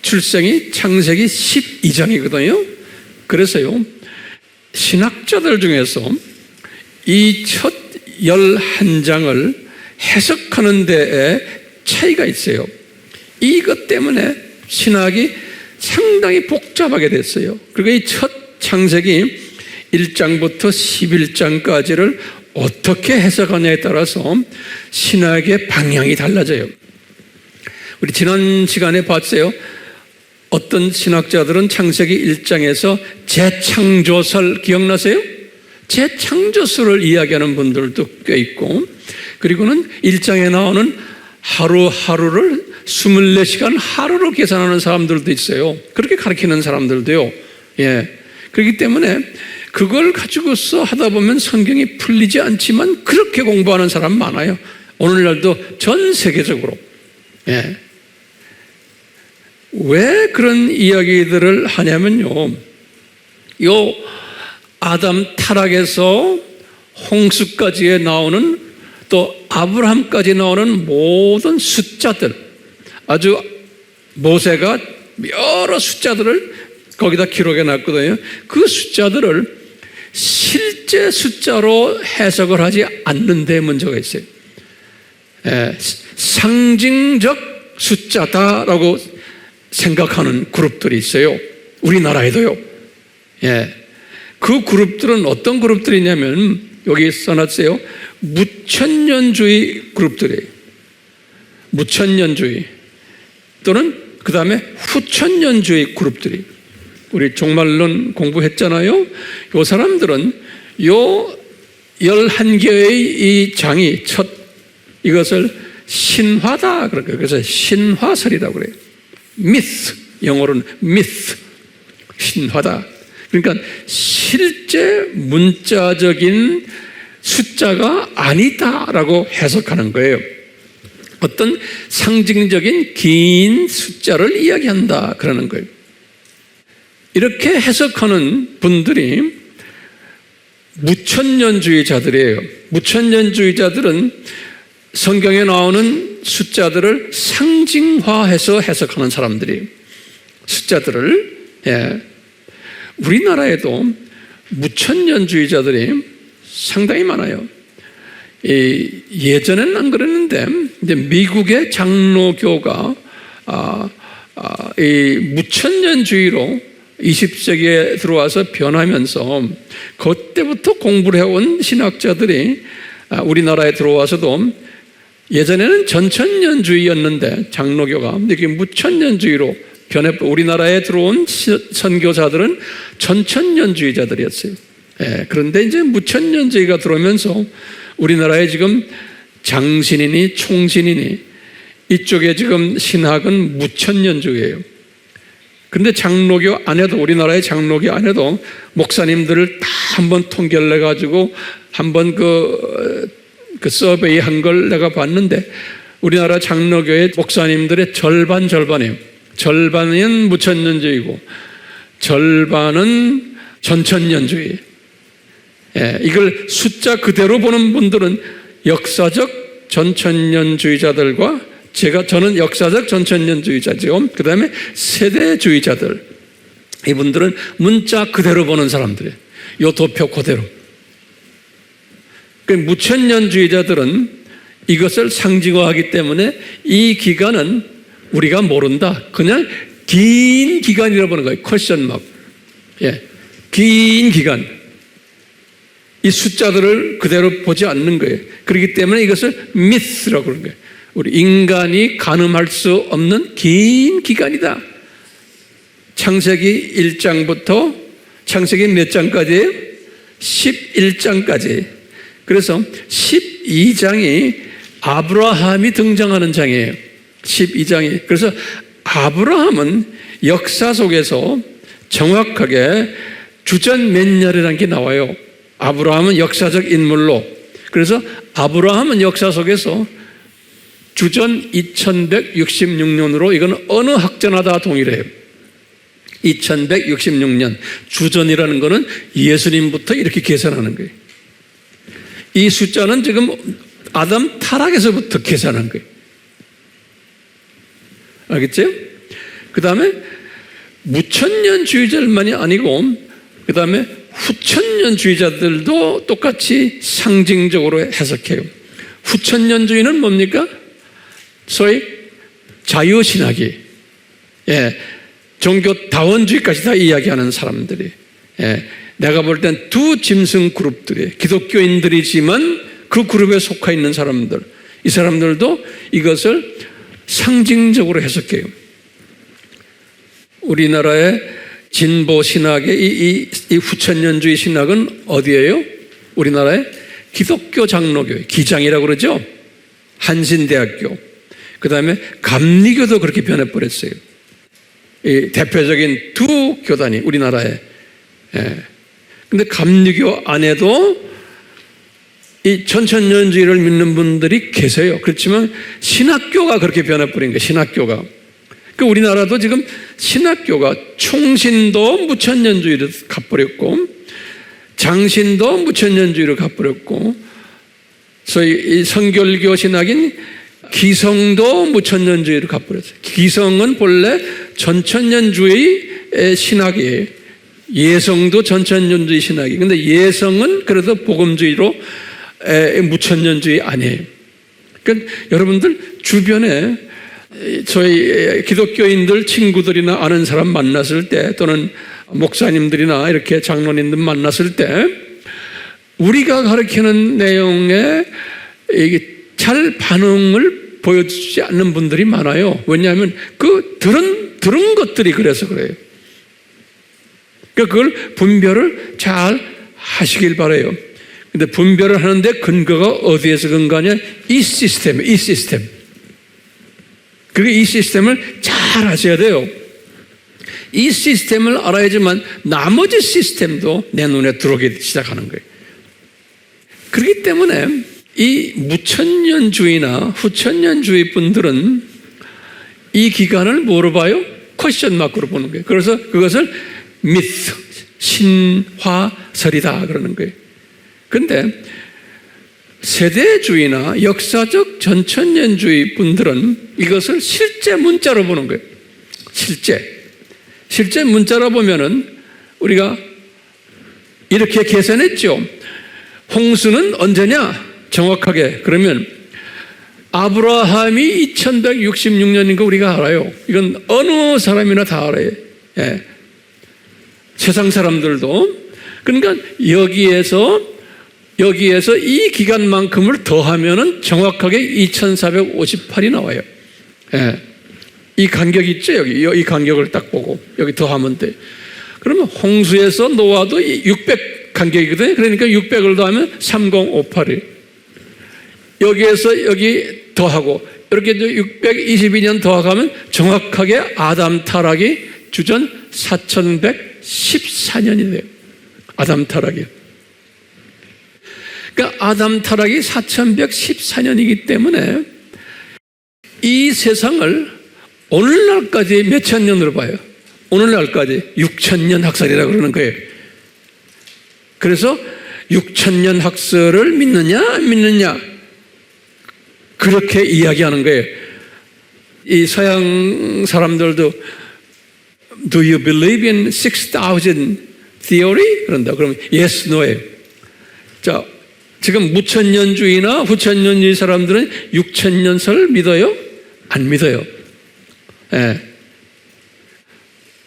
Speaker 1: 출생이 창세기 12장이거든요. 그래서요, 신학자들 중에서 이 첫 11장을 해석하는 데에 차이가 있어요. 이것 때문에 신학이 상당히 복잡하게 됐어요. 그리고 이 첫 창세기 1장부터 11장까지를 어떻게 해석하냐에 따라서 신학의 방향이 달라져요. 우리 지난 시간에 봤어요. 어떤 신학자들은 창세기 1장에서 재창조설 기억나세요? 재창조설을 이야기하는 분들도 꽤 있고, 그리고는 1장에 나오는 하루하루를 24시간 하루로 계산하는 사람들도 있어요. 그렇게 가르치는 사람들도요. 그렇기 때문에 그걸 가지고서 하다 보면 성경이 풀리지 않지만 그렇게 공부하는 사람 많아요. 오늘날도 전 세계적으로. 왜 그런 이야기들을 하냐면요, 요 아담 타락에서 홍수까지에 나오는, 또 아브라함까지 나오는 모든 숫자들, 아주 모세가 여러 숫자들을 거기다 기록해 놨거든요. 그 숫자들을 실제 숫자로 해석을 하지 않는 데 문제가 있어요. 상징적 숫자다라고 생각하는 그룹들이 있어요. 우리나라에도요. 그 그룹들은 어떤 그룹들이냐면 여기 써놨어요. 무천년주의 그룹들이에요. 무천년주의 또는 그 다음에 후천년주의 그룹들이. 우리 종말론 공부했잖아요. 요 사람들은 요 11개의 이 장이 이것을 신화다 그럴까요? 그래서 신화설이라고 그래요. myth, 영어로는 myth, 신화다. 그러니까 실제 문자적인 숫자가 아니다라고 해석하는 거예요. 어떤 상징적인 긴 숫자를 이야기한다 그러는 거예요. 이렇게 해석하는 분들이 무천년주의자들이에요. 무천년주의자들은 성경에 나오는 숫자들을 상징화해서 해석하는 사람들이에요. 숫자들을. 우리나라에도 무천년주의자들이 상당히 많아요. 예전에는 안 그랬는데 이제 미국의 장로교가 이 무천년주의로 20세기에 들어와서 변하면서 그때부터 공부를 해온 신학자들이 우리나라에 들어와서도 예전에는 전천년주의였는데 장로교가 이게 무천년주의로 우리나라에 들어온 선교사들은 전천년주의자들이었어요. 그런데 이제 무천년주의가 들어오면서 우리나라에 지금 장신이니 총신이니 이쪽에 지금 신학은 무천년주의예요. 그런데 장로교 안에도 우리나라의 장로교 안에도 목사님들을 다 한번 통계를 내가지고 한번 그 서베이 한 걸 내가 봤는데 우리나라 장로교의 목사님들의 절반이에요. 절반은 무천년주의고 절반은 전천년주의. 이걸 숫자 그대로 보는 분들은 역사적 전천년주의자들과 저는 역사적 전천년주의자죠. 그 다음에 세대주의자들. 이분들은 문자 그대로 보는 사람들이에요. 요 도표 그대로. 그 무천년주의자들은 이것을 상징화하기 때문에 이 기간은 우리가 모른다. 그냥 긴 기간이라고 보는 거예요. 퀘스천 마크. 긴 기간. 이 숫자들을 그대로 보지 않는 거예요. 그렇기 때문에 이것을 미스라고 그러는 거예요. 우리 인간이 가늠할 수 없는 긴 기간이다. 창세기 1장부터 창세기 몇 장까지예요? 11장까지. 그래서 12장이 아브라함이 등장하는 장이에요. 12장이. 그래서 아브라함은 역사 속에서 정확하게 주전 몇 년이라는 게 나와요. 아브라함은 역사적 인물로. 그래서 아브라함은 역사 속에서 주전 2166년으로 이건 어느 학자나 다 동일해요. 2166년. 주전이라는 거는 예수님부터 이렇게 계산하는 거예요. 이 숫자는 지금 아담 타락에서부터 계산한 거예요. 알겠죠? 그 다음에 무천년주의자들만이 아니고 그 다음에 후천년주의자들도 똑같이 상징적으로 해석해요. 후천년주의는 뭡니까? 소위 자유신학이 종교 다원주의까지 다 이야기하는 사람들이 내가 볼 땐 두 짐승 그룹들이 기독교인들이지만 그 그룹에 속해 있는 사람들 이 사람들도 이것을 상징적으로 해석해요. 우리나라의 진보 신학의 이 후천년주의 신학은 어디예요? 우리나라의 기독교 장로교, 기장이라고 그러죠? 한신대학교. 그 다음에 감리교도 그렇게 변해버렸어요. 이 대표적인 두 교단이 우리나라에. 근데 감리교 안에도 이 전천년주의를 믿는 분들이 계세요. 그렇지만 신학교가 그렇게 변해버린 거예요. 신학교가. 그 우리나라도 지금 신학교가 총신도 무천년주의로 가버렸고 장신도 무천년주의로 가버렸고 소위 이 성결교 신학인 기성도 무천년주의로 가버렸어요. 기성은 본래 전천년주의 신학이에요. 예성도 전천년주의 신학이. 근데 예성은 그래도 복음주의로 무천년주의 아니에요. 그러니까 여러분들 주변에 저희 기독교인들 친구들이나 아는 사람 만났을 때 또는 목사님들이나 이렇게 장로님들 만났을 때 우리가 가르치는 내용에 잘 반응을 보여주지 않는 분들이 많아요. 왜냐하면 그 들은 것들이 그래서 그래요. 그러니까 그걸 분별을 잘 하시길 바라요. 근데 분별을 하는데 근거가 어디에서 근거하냐? 이 시스템. 그게 이 시스템을 잘 아셔야 돼요. 이 시스템을 알아야지만 나머지 시스템도 내 눈에 들어오기 시작하는 거예요. 그렇기 때문에 이 무천년주의나 후천년주의 분들은 이 기간을 뭐로 봐요? 퀘스천 마크로 보는 거예요. 그래서 그것을 미스, 신화설이다 그러는 거예요. 그런데 세대주의나 역사적 전천년주의 분들은 이것을 실제 문자로 보는 거예요. 실제 문자로 보면은 우리가 이렇게 계산했죠. 홍수는 언제냐? 정확하게 그러면 아브라함이 2166년인 거 우리가 알아요. 이건 어느 사람이나 다 알아요. 예. 세상 사람들도. 그러니까 여기에서 이 기간만큼을 더하면은 정확하게 2458이 나와요. 예. 이 간격이 있죠, 여기. 이 간격을 딱 보고 여기 더하면 돼. 그러면 홍수에서 노아도 600 간격이거든요. 그러니까 600을 더하면 3058이. 여기에서 여기 더하고 이렇게 622년 더하면 정확하게 아담 타락이 주전 4114년이 돼요. 아담 타락이. 그러니까 아담 타락이 4114년이기 때문에 이 세상을 오늘날까지 몇천 년으로 봐요. 오늘날까지 6000년 학설이라고 그러는 거예요. 그래서 6000년 학설을 믿느냐 안 믿느냐 그렇게 이야기하는 거예요. 이 서양 사람들도 Do you believe in 6,000 theory? 그런다. 그러면 yes, no예요. 자, 지금 무천년주의나 후천년주의 사람들은 6000년설 믿어요? 안 믿어요. 예.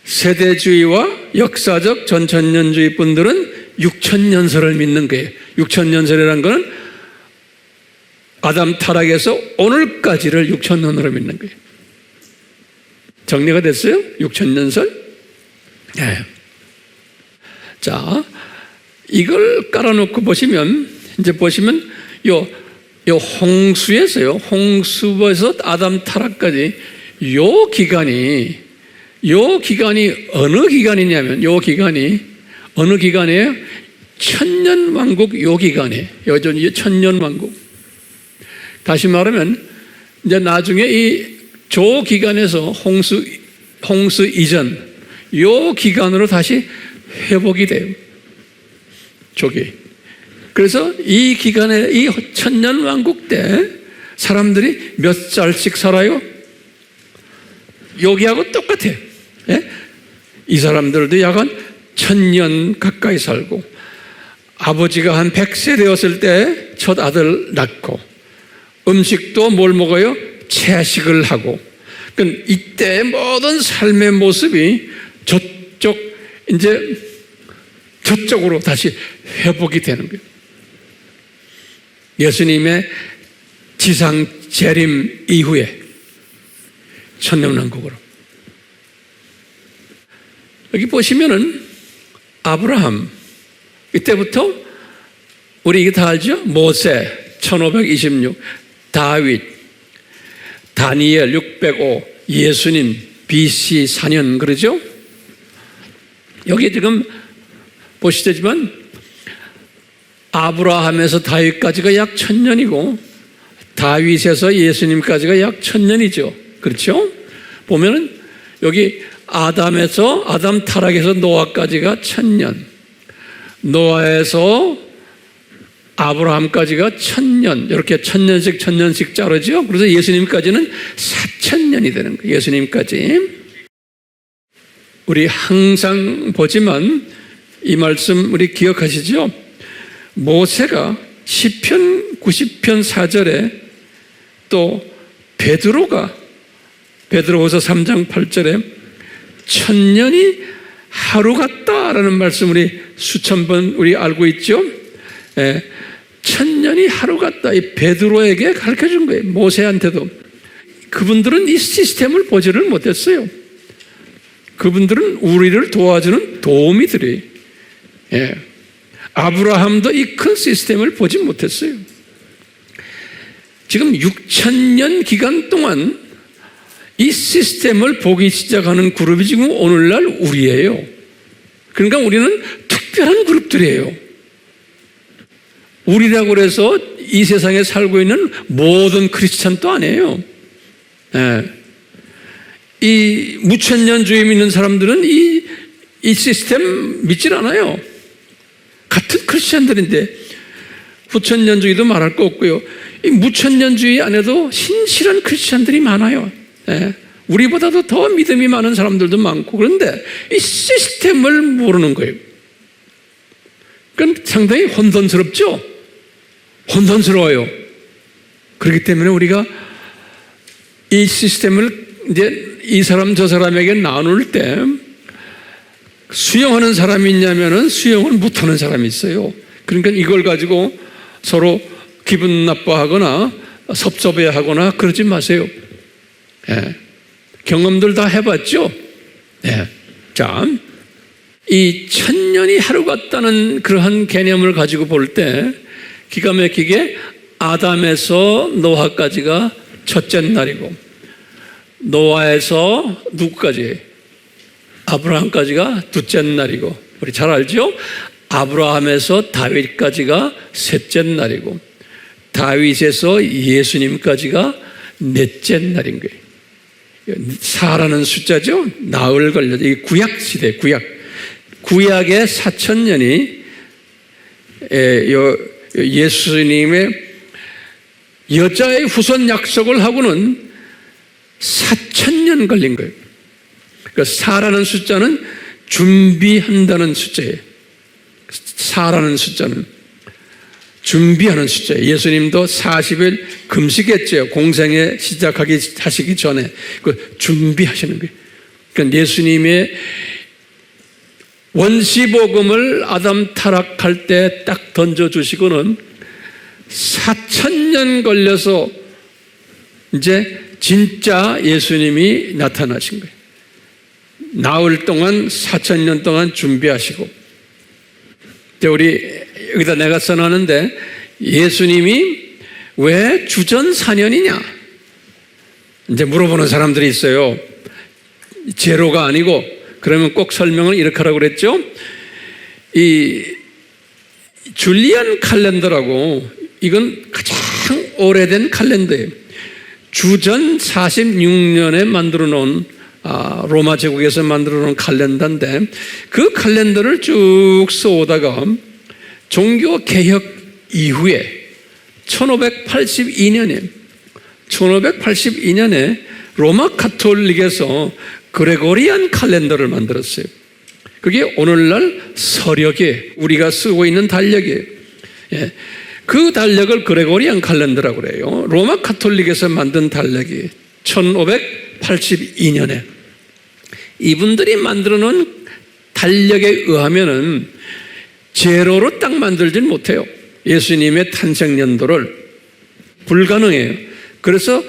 Speaker 1: 세대주의와 역사적 전천년주의 분들은 6000년설을 믿는 거예요. 6000년설이라는 것은 아담 타락에서 오늘까지를 6000년으로 믿는 거예요. 정리가 됐어요? 6000년설? 네. 자, 이걸 깔아놓고 보시면, 이제 보시면, 요 홍수에서요, 홍수에서 아담 타락까지 요 기간이 어느 기간이냐면, 어느 기간이에요? 천년왕국 요 기간이에요. 여전히 천년왕국. 다시 말하면, 이제 나중에 이 조 기간에서 홍수 이전, 요 기간으로 다시 회복이 돼요. 조기. 그래서 이 기간에, 이 천년왕국 때 사람들이 몇 살씩 살아요? 여기하고 똑같아요. 예? 이 사람들도 약 한 1000년 가까이 살고, 아버지가 한 100세 되었을 때 첫 아들 낳고, 음식도 뭘 먹어요? 채식을 하고. 그러니까 이때 모든 삶의 모습이 저쪽으로 다시 회복이 되는 거예요. 예수님의 지상 재림 이후에 천년왕국으로. 여기 보시면은 아브라함, 이때부터 우리 이게 다 알죠? 모세 1526, 다윗, 다니엘 605, 예수님 BC 4년 그러죠? 여기 지금 보시지만 아브라함에서 다윗까지가 약 1000년이고 다윗에서 예수님까지가 약 1000년이죠. 그렇죠? 보면은 여기 아담 타락에서 노아까지가 1000년, 노아에서 아브라함까지가 1000년, 이렇게 1000년씩 자르죠. 그래서 예수님까지는 4000년이 되는 거예요. 예수님까지. 우리 항상 보지만 이 말씀 우리 기억하시죠? 모세가 시편 90편 4절에 또 베드로가 베드로후서 3장 8절에 1000년이 하루 같다라는 말씀 우리 수천 번 우리 알고 있죠? 예. 1000년이 하루 같다. 이 베드로에게 가르쳐 준 거예요. 모세한테도. 그분들은 이 시스템을 보지를 못했어요. 그분들은 우리를 도와주는 도우미들이에요. 예. 아브라함도 이 큰 시스템을 보지 못했어요. 지금 6000년 기간 동안 이 시스템을 보기 시작하는 그룹이 지금 오늘날 우리예요. 그러니까 우리는 특별한 그룹들이에요. 우리라고 해서 이 세상에 살고 있는 모든 크리스찬도 아니에요. 예. 이 무천년주의 믿는 사람들은 이 시스템 믿질 않아요. 같은 크리스찬들인데 부천년주의도 말할 거 없고요. 이 무천년주의 안에도 신실한 크리스찬들이 많아요. 예. 우리보다도 더 믿음이 많은 사람들도 많고, 그런데 이 시스템을 모르는 거예요. 그러니까 상당히 혼돈스럽죠? 혼돈스러워요. 그렇기 때문에 우리가 이 시스템을 이제 이 사람 저 사람에게 나눌 때 수용하는 사람이 있냐면은 수용을 못하는 사람이 있어요. 그러니까 이걸 가지고 서로 기분 나빠하거나 섭섭해하거나 그러지 마세요. 예. 경험들 다 해봤죠? 예. 자, 이 천년이 하루 같다는 그러한 개념을 가지고 볼 때 기가 막히게 아담에서 노아까지가 첫째 날이고, 노아에서 누구까지? 아브라함까지가 둘째 날이고, 우리 잘 알죠? 아브라함에서 다윗까지가 셋째 날이고, 다윗에서 예수님까지가 넷째 날인 거예요. 사라는 숫자죠. 나흘 걸려. 이 구약 시대, 구약의 4,000년이 예수님의 여자의 후손 약속을 하고는 4,000년 걸린 거예요. 그러니까 사라는 숫자는 준비한다는 숫자예요. 사라는 숫자는 준비하는 숫자예요. 예수님도 40일 금식했죠. 공생에 하시기 전에 그 준비하시는 거예요. 그러니까 예수님의 원시복음을 아담 타락할 때 딱 던져주시고는 4,000년 걸려서 이제 진짜 예수님이 나타나신 거예요. 나흘 동안 4,000년 동안 준비하시고, 우리 여기다 내가 써놨는데, 예수님이 왜 주전 4년이냐 이제 물어보는 사람들이 있어요. 제로가 아니고, 그러면 꼭 설명을 이렇게 하라고 그랬죠. 이 줄리안 칼렌더라고, 이건 가장 오래된 칼렌더예요. 주전 46년에 만들어 놓은 로마 제국에서 만들어 놓은 칼렌더인데, 그 칼렌더를 쭉 써오다가 종교 개혁 이후에 1582년에 로마 카톨릭에서 그레고리안 칼렌더를 만들었어요. 그게 오늘날 서력이에요. 우리가 쓰고 있는 달력이에요. 예. 그 달력을 그레고리안 칼렌더라고 그래요. 로마 카톨릭에서 만든 달력이 1582년에 이분들이 만들어 놓은 달력에 의하면은 제로로 딱 만들진 못해요. 예수님의 탄생 연도를 불가능해요. 그래서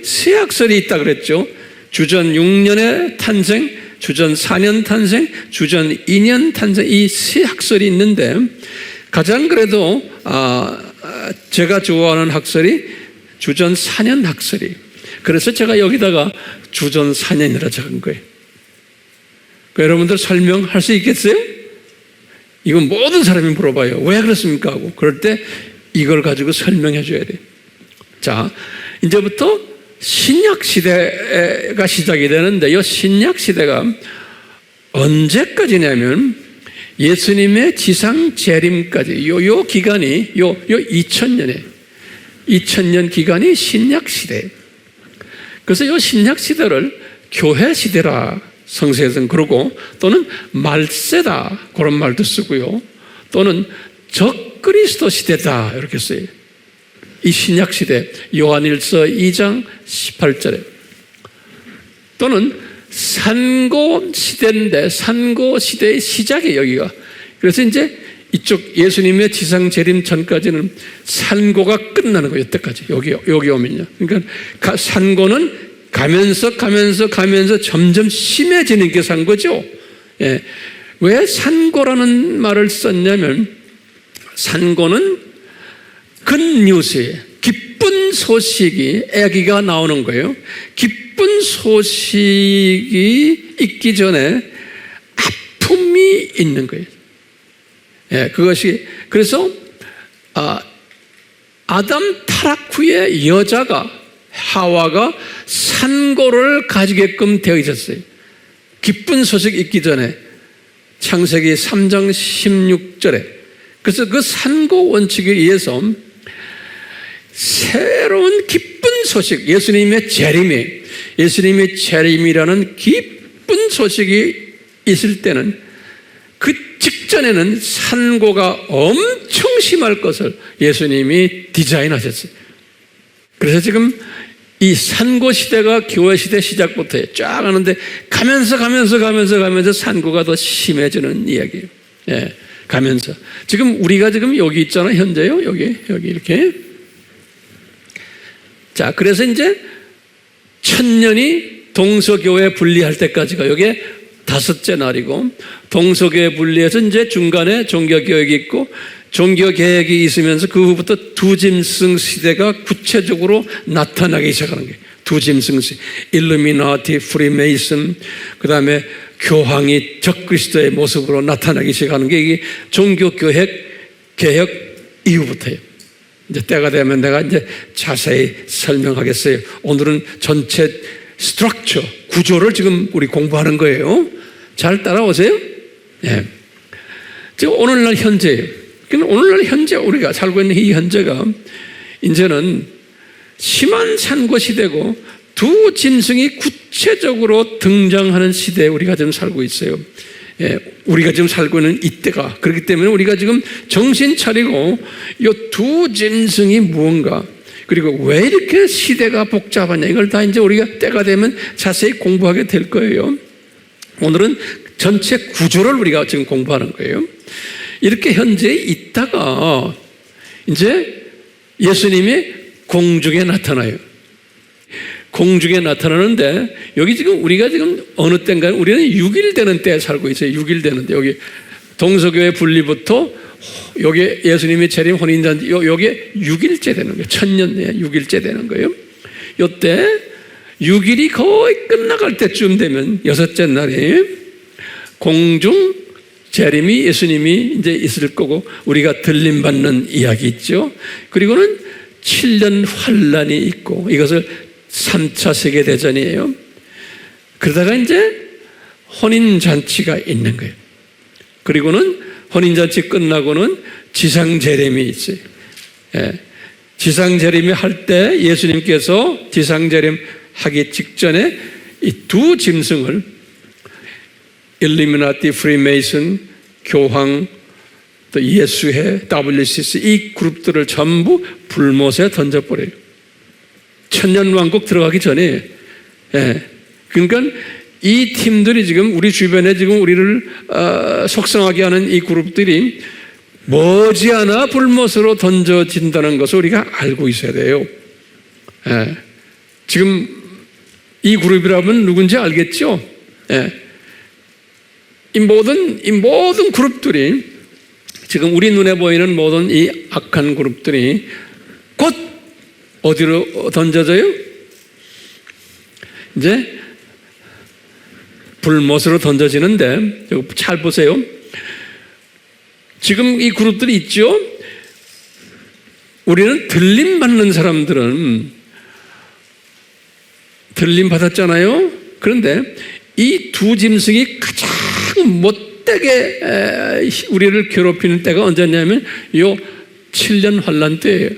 Speaker 1: 새 학설이 있다 그랬죠. 주전 6년에 탄생, 주전 4년 탄생, 주전 2년 탄생, 이 새 학설이 있는데, 가장 그래도 제가 좋아하는 학설이 주전 4년 학설이. 그래서 제가 여기다가 주전 4년이라 적은 거예요. 여러분들 설명할 수 있겠어요? 이건 모든 사람이 물어봐요. 왜 그렇습니까? 하고. 그럴 때 이걸 가지고 설명해 줘야 돼요. 자, 이제부터 신약 시대가 시작이 되는데, 이 신약 시대가 언제까지냐면 예수님의 지상 재림까지 요 기간이 요 2000년 기간이 신약 시대예요. 그래서 요 신약 시대를 교회 시대라 성서에서는 그러고, 또는 말세다 그런 말도 쓰고요, 또는 적그리스도 시대다 이렇게 써요. 이 신약 시대, 요한일서 2장 18절에, 또는 산고 시대인데 산고 시대의 시작이에요, 여기가. 그래서 이제 이쪽 예수님의 지상 재림 전까지는 산고가 끝나는 거예요. 여태까지 여기 오면요. 그러니까 산고는 가면서 점점 심해지는 게 산고죠. 예. 왜 산고라는 말을 썼냐면, 산고는 굿뉴스예요. 기쁜 소식이, 아기가 나오는 거예요. 기쁜 소식이 있기 전에 아픔이 있는 거예요. 예, 그것이, 그래서 아담 타락 후에 여자가 하와가 산고를 가지게끔 되어 있었어요. 기쁜 소식 있기 전에 창세기 3장 16절에. 그래서 그 산고 원칙에 의해서 새로운 기쁜 소식, 예수님의 재림이라는 기쁜 소식이 있을 때는 그 직전에는 산고가 엄청 심할 것을 예수님이 디자인하셨어요. 그래서 지금 이 산고 시대가 교회 시대 시작부터 쫙 하는데 가면서 산고가 더 심해지는 이야기예요. 예, 가면서. 지금 우리가 지금 여기 있잖아요. 현재요. 여기 이렇게. 자, 그래서 이제 1000년이 동서교회 분리할 때까지가 이게 5째 날이고, 동서교회 분리해서 이제 중간에 종교개혁이 있고, 종교개혁이 있으면서 그 후부터 두짐승 시대가 구체적으로 나타나기 시작하는 거예요. 두짐승 시대. 일루미나티, 프리메이슨, 그 다음에 교황이 적그리스도의 모습으로 나타나기 시작하는 게 이게 종교개혁 이후부터예요. 이제 때가 되면 내가 이제 자세히 설명하겠어요. 오늘은 전체 스트럭처, 구조를 지금 우리 공부하는 거예요. 잘 따라오세요? 네. 지금 오늘날 현재예요. 오늘날 현재 우리가 살고 있는 이 현재가 이제는 심한 산고 시대고 두 짐승이 구체적으로 등장하는 시대에 우리가 지금 살고 있어요. 예, 우리가 지금 살고 있는 이때가 그렇기 때문에 우리가 지금 정신 차리고 이 두 짐승이 무언가, 그리고 왜 이렇게 시대가 복잡하냐, 이걸 다 이제 우리가 때가 되면 자세히 공부하게 될 거예요. 오늘은 전체 구조를 우리가 지금 공부하는 거예요. 이렇게 현재 있다가 이제 예수님이 공중에 나타나요. 공중에 나타나는데 여기 지금 우리가 지금 어느 때인가요? 우리는 6일 되는 때에 살고 있어요. 6일 되는데 여기 동서교회 분리부터 여기 예수님이 재림 혼인잔치 여기 6일째 되는 거예요. 1000년 6일째 되는 거예요. 이때 6일이 거의 끝나갈 때쯤 되면 6째 날에 공중 재림이 예수님이 이제 있을 거고 우리가 들림받는 이야기 있죠. 그리고는 7년 환란이 있고 이것을 3차 세계대전이에요. 그러다가 이제 혼인잔치가 있는 거예요. 그리고는 혼인잔치 끝나고는 지상재림이 있어요. 예. 지상재림이 할 때 예수님께서 지상재림 하기 직전에 이 두 짐승을 일루미나티, 프리메이슨, 교황, 또 예수회, WCC 이 그룹들을 전부 불못에 던져버려요. 천년왕국 들어가기 전에. 예. 그러니까 이 팀들이 지금 우리 주변에 지금 우리를 속상하게 하는 이 그룹들이 머지않아 불못으로 던져진다는 것을 우리가 알고 있어야 돼요. 예. 지금 이 그룹이라면 누군지 알겠죠? 예. 이 모든 그룹들이 지금 우리 눈에 보이는 모든 이 악한 그룹들이 곧 어디로 던져져요? 이제 불못으로 던져지는데 잘 보세요. 지금 이 그룹들이 있죠. 우리는 들림 받는 사람들은 들림 받았잖아요. 그런데 이 두 짐승이 가장 못되게 우리를 괴롭히는 때가 언제냐면 요 7년 환란 때예요.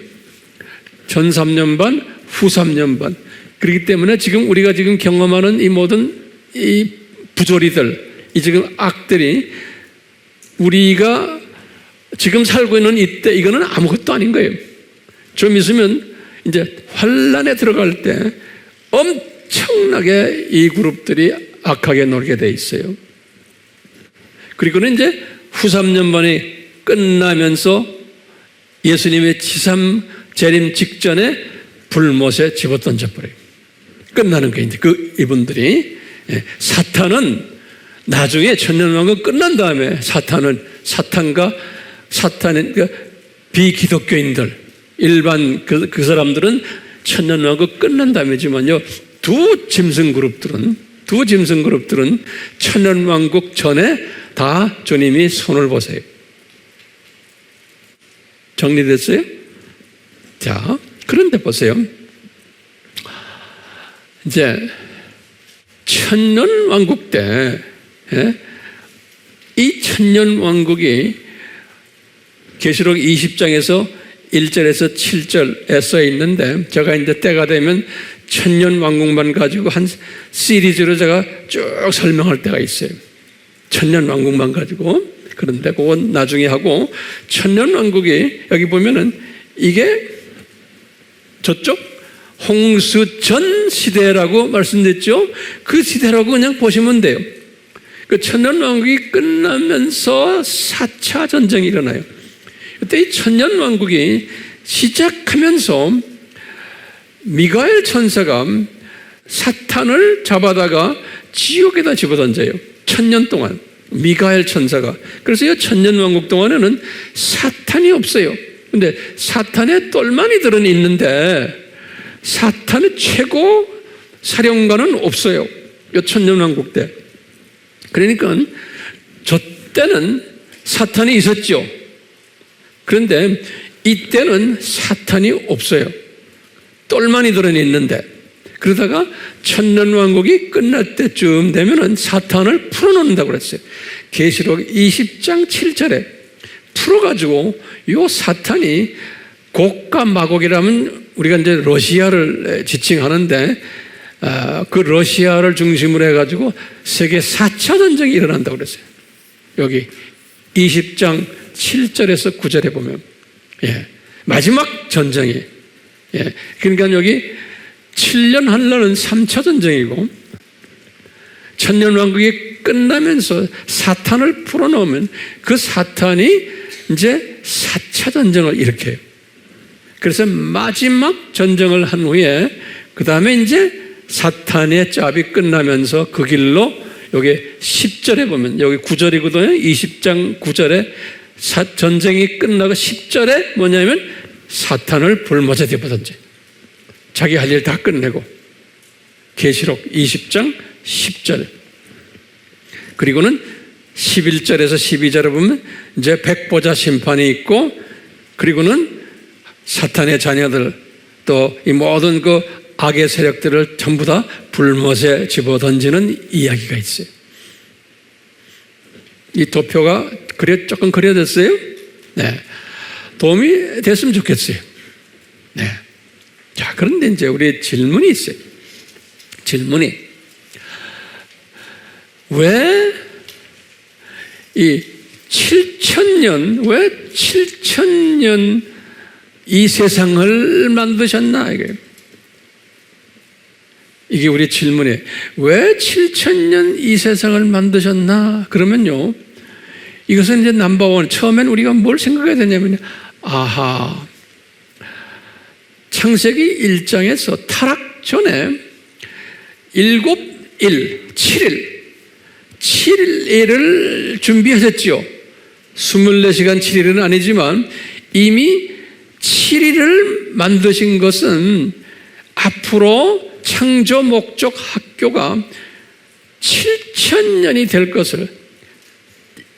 Speaker 1: 전 3년 반, 후 3년 반. 그렇기 때문에 지금 우리가 지금 경험하는 이 모든 이 부조리들, 이 지금 악들이 우리가 지금 살고 있는 이때 이거는 아무것도 아닌 거예요. 좀 있으면 이제 환란에 들어갈 때 엄청나게 이 그룹들이 악하게 놀게 돼 있어요. 그리고는 이제 후 3년 반이 끝나면서 예수님의 지상 재림 직전에 불못에 집어던져 버려요. 끝나는 거예요. 이제 이분들이. 사탄은 나중에 천년왕국 끝난 다음에 사탄의 비기독교인들 일반 그 사람들은 천년왕국 끝난 다음이지만요, 두 짐승 그룹들은 천년왕국 전에 다 주님이 손을 보세요. 정리됐어요? 자, 그런데 보세요. 이제 천년왕국 때, 이 천년왕국이 계시록 20장에서 1절에서 7절에 써 있는데, 제가 이제 때가 되면 천년왕국만 가지고 한 시리즈로 제가 쭉 설명할 때가 있어요. 천년왕국만 가지고. 그런데 그건 나중에 하고, 천년왕국이 여기 보면은 이게 저쪽 홍수 전 시대라고 말씀드렸죠. 그 시대라고 그냥 보시면 돼요. 그 천년왕국이 끝나면서 4차 전쟁이 일어나요. 그때 이 천년왕국이 시작하면서 미가엘 천사가 사탄을 잡아다가 지옥에다 집어던져요. 1000년 동안 미가엘 천사가. 그래서 이 천년왕국 동안에는 사탄이 없어요. 근데 사탄의 똘만이 들은 있는데 사탄의 최고 사령관은 없어요. 이 천년왕국 때. 그러니까 저 때는 사탄이 있었죠. 그런데 이때는 사탄이 없어요. 똘만이 들은 있는데. 그러다가 천년왕국이 끝날 때쯤 되면은 사탄을 풀어놓는다고 그랬어요. 계시록 20장 7절에 풀어가지고 요 사탄이 곡과 마곡이라면 우리가 이제 러시아를 지칭하는데 그 러시아를 중심으로 해가지고 세계 4차 전쟁이 일어난다고 그랬어요. 여기 20장 7절에서 9절에 보면 마지막 전쟁이 그러니까 여기 7년 한라는 3차 전쟁이고 천년왕국이 끝나면서 사탄을 풀어놓으면 그 사탄이 이제 4차 전쟁을 일으켜요. 그래서 마지막 전쟁을 한 후에 그 다음에 이제 사탄의 짭이 끝나면서 그 길로 여기 10절에 보면 여기 9절이거든요. 20장 9절에 전쟁이 끝나고 10절에 뭐냐면 사탄을 불못에 덮어던져. 자기 할 일 다 끝내고. 계시록 20장 10절. 그리고는 11절에서 12절에 보면 이제 백보자 심판이 있고 그리고는 사탄의 자녀들 또 이 모든 그 악의 세력들을 전부 다 불못에 집어던지는 이야기가 있어요. 이 도표가 조금 그려졌어요? 네. 도움이 됐으면 좋겠어요. 네. 자, 그런데 이제 우리 질문이 있어요. 질문이. 왜 이 7,000년, 왜 7,000년 이 세상을 만드셨나? 이게 우리 질문이에요. 왜 7,000년 이 세상을 만드셨나? 그러면요. 이것은 이제 넘버원. 처음엔 우리가 뭘 생각해야 되냐면요. 아하. 창세기 1장에서 타락 전에 7일을 준비하셨지요. 24시간 7일은 아니지만 이미 7일을 만드신 것은 앞으로 창조 목적 학교가 7,000년이 될 것을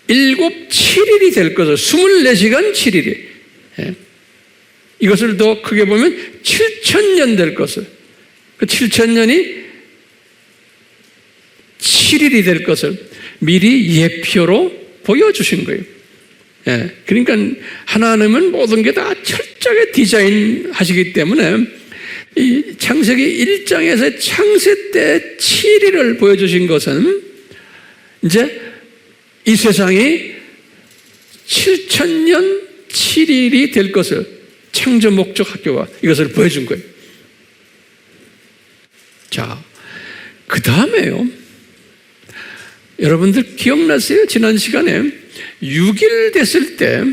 Speaker 1: 7일이 될 것을 24시간 7일이 이것을 더 크게 보면 7,000년 될 것을 그 7,000년이 7일이 될 것을 미리 예표로 보여주신 거예요. 그러니까 하나님은 모든 게 다 철저하게 디자인하시기 때문에 이 창세기 1장에서 창세 때 7일을 보여주신 것은 이제 이 세상이 7,000년 7일이 될 것을 창조 목적 학교가 이것을 보여준 거예요. 자, 그 다음에요. 여러분들 기억나세요? 지난 시간에 6일 됐을 때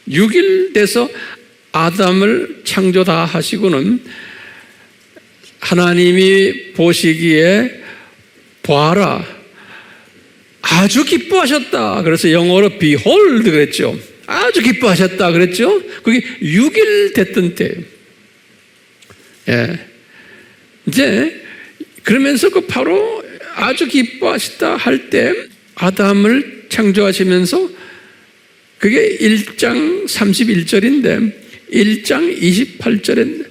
Speaker 1: 6일 돼서 아담을 창조 다 하시고는 하나님이 보시기에 보아라 아주 기뻐하셨다. 그래서 영어로 behold 그랬죠. 아주 기뻐하셨다 그랬죠. 그게 6일 됐던 때예요. 이제 그러면서 그 바로 아주 기뻐하시다 할 때 아담을 창조하시면서 그게 1장 31절인데 1장 28절에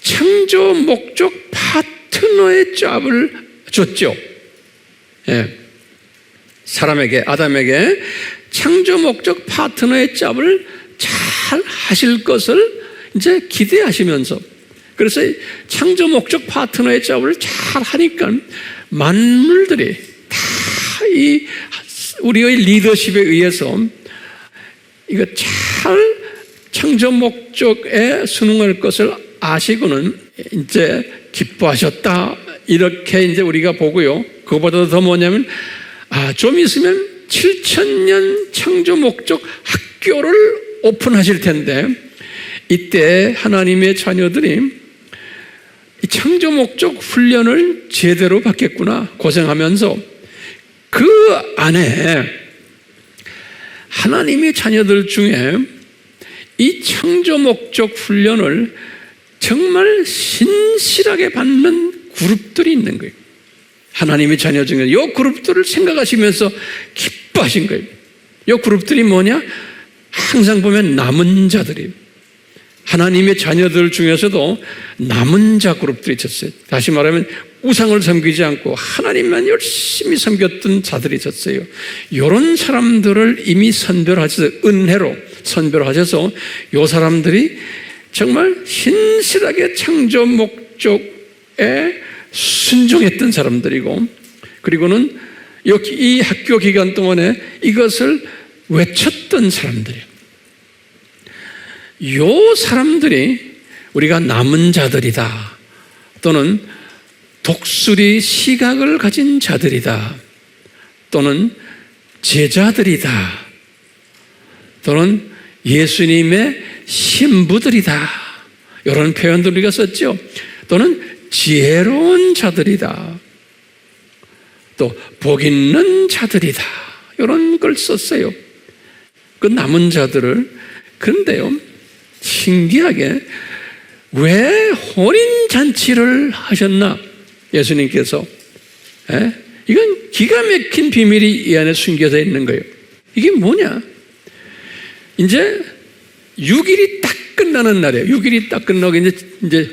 Speaker 1: 창조 목적 파트너의 짭을 줬죠. 예. 사람에게, 아담에게 창조 목적 파트너의 짭을 잘 하실 것을 이제 기대하시면서, 그래서 창조 목적 파트너의 짭을 잘 하니까 만물들이 다 이 우리의 리더십에 의해서 이거 잘 창조 목적에 순응할 것을 아시고는 이제 기뻐하셨다, 이렇게 이제 우리가 보고요. 그거보다 더 뭐냐면, 좀 있으면 7000년 창조 목적 학교를 오픈하실 텐데, 이때 하나님의 자녀들이 이 창조 목적 훈련을 제대로 받겠구나 고생하면서, 그 안에 하나님의 자녀들 중에 이 창조 목적 훈련을 정말 신실하게 받는 그룹들이 있는 거예요. 하나님의 자녀 중에 이 그룹들을 생각하시면서 기뻐하신 거예요. 이 그룹들이 뭐냐? 항상 보면 남은 자들이에요. 하나님의 자녀들 중에서도 남은 자 그룹들이 있었어요. 다시 말하면 우상을 섬기지 않고 하나님만 열심히 섬겼던 자들이 있었어요. 이런 사람들을 이미 선별하셔서, 은혜로 선별하셔서 이 사람들이 정말 신실하게 창조 목적에 순종했던 사람들이고, 그리고는 이 학교 기간 동안에 이것을 외쳤던 사람들이에요. 이 사람들이 우리가 남은 자들이다, 또는 독수리 시각을 가진 자들이다, 또는 제자들이다, 또는 예수님의 신부들이다, 이런 표현들 우리가 썼죠. 또는 지혜로운 자들이다, 또 복 있는 자들이다, 이런 걸 썼어요. 그 남은 자들을. 그런데요, 신기하게 왜 혼인잔치를 하셨나? 예수님께서. 이건 기가 막힌 비밀이 이 안에 숨겨져 있는 거예요. 이게 뭐냐? 이제 6일이 딱 끝나는 날이에요. 6일이 딱 끝나고 이제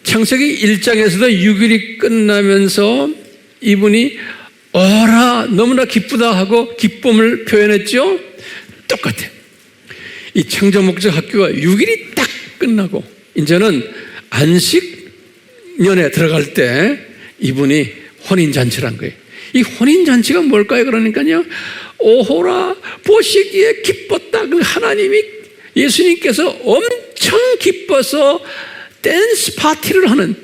Speaker 1: 창세기 1장에서도 6일이 끝나면서 이분이 어라 너무나 기쁘다 하고 기쁨을 표현했죠. 똑같아요. 이 창조 목적 학교가 6일이 딱 끝나고 이제는 안식년에 들어갈 때 이분이 혼인잔치를 한 거예요. 이 혼인잔치가 뭘까요? 그러니까요, 오호라 보시기에 기뻤다. 하나님이, 예수님께서 엄청 기뻐서 댄스 파티를 하는,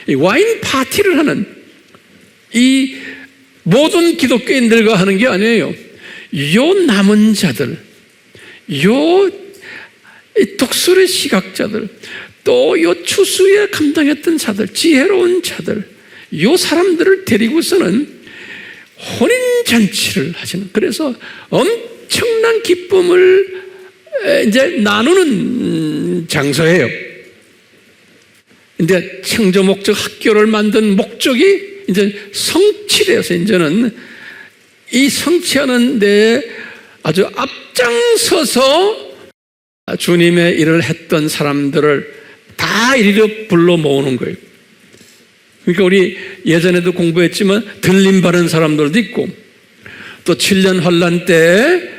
Speaker 1: 이 와인 파티를 하는, 이 모든 기독교인들과 하는 게 아니에요. 요 남은 자들, 요 독수리 시각자들, 또 요 추수에 감당했던 자들, 지혜로운 자들, 요 사람들을 데리고서는 혼인잔치를 하시는, 그래서 엄청난 기쁨을 이제 나누는 장소예요. 이제 창조 목적 학교를 만든 목적이 이제 성취되어서 이제는 이 성취하는 데 아주 앞장서서 주님의 일을 했던 사람들을 다 이리로 불러 모으는 거예요. 그러니까 우리 예전에도 공부했지만 들림 바른 사람들도 있고, 또 7년 환난 때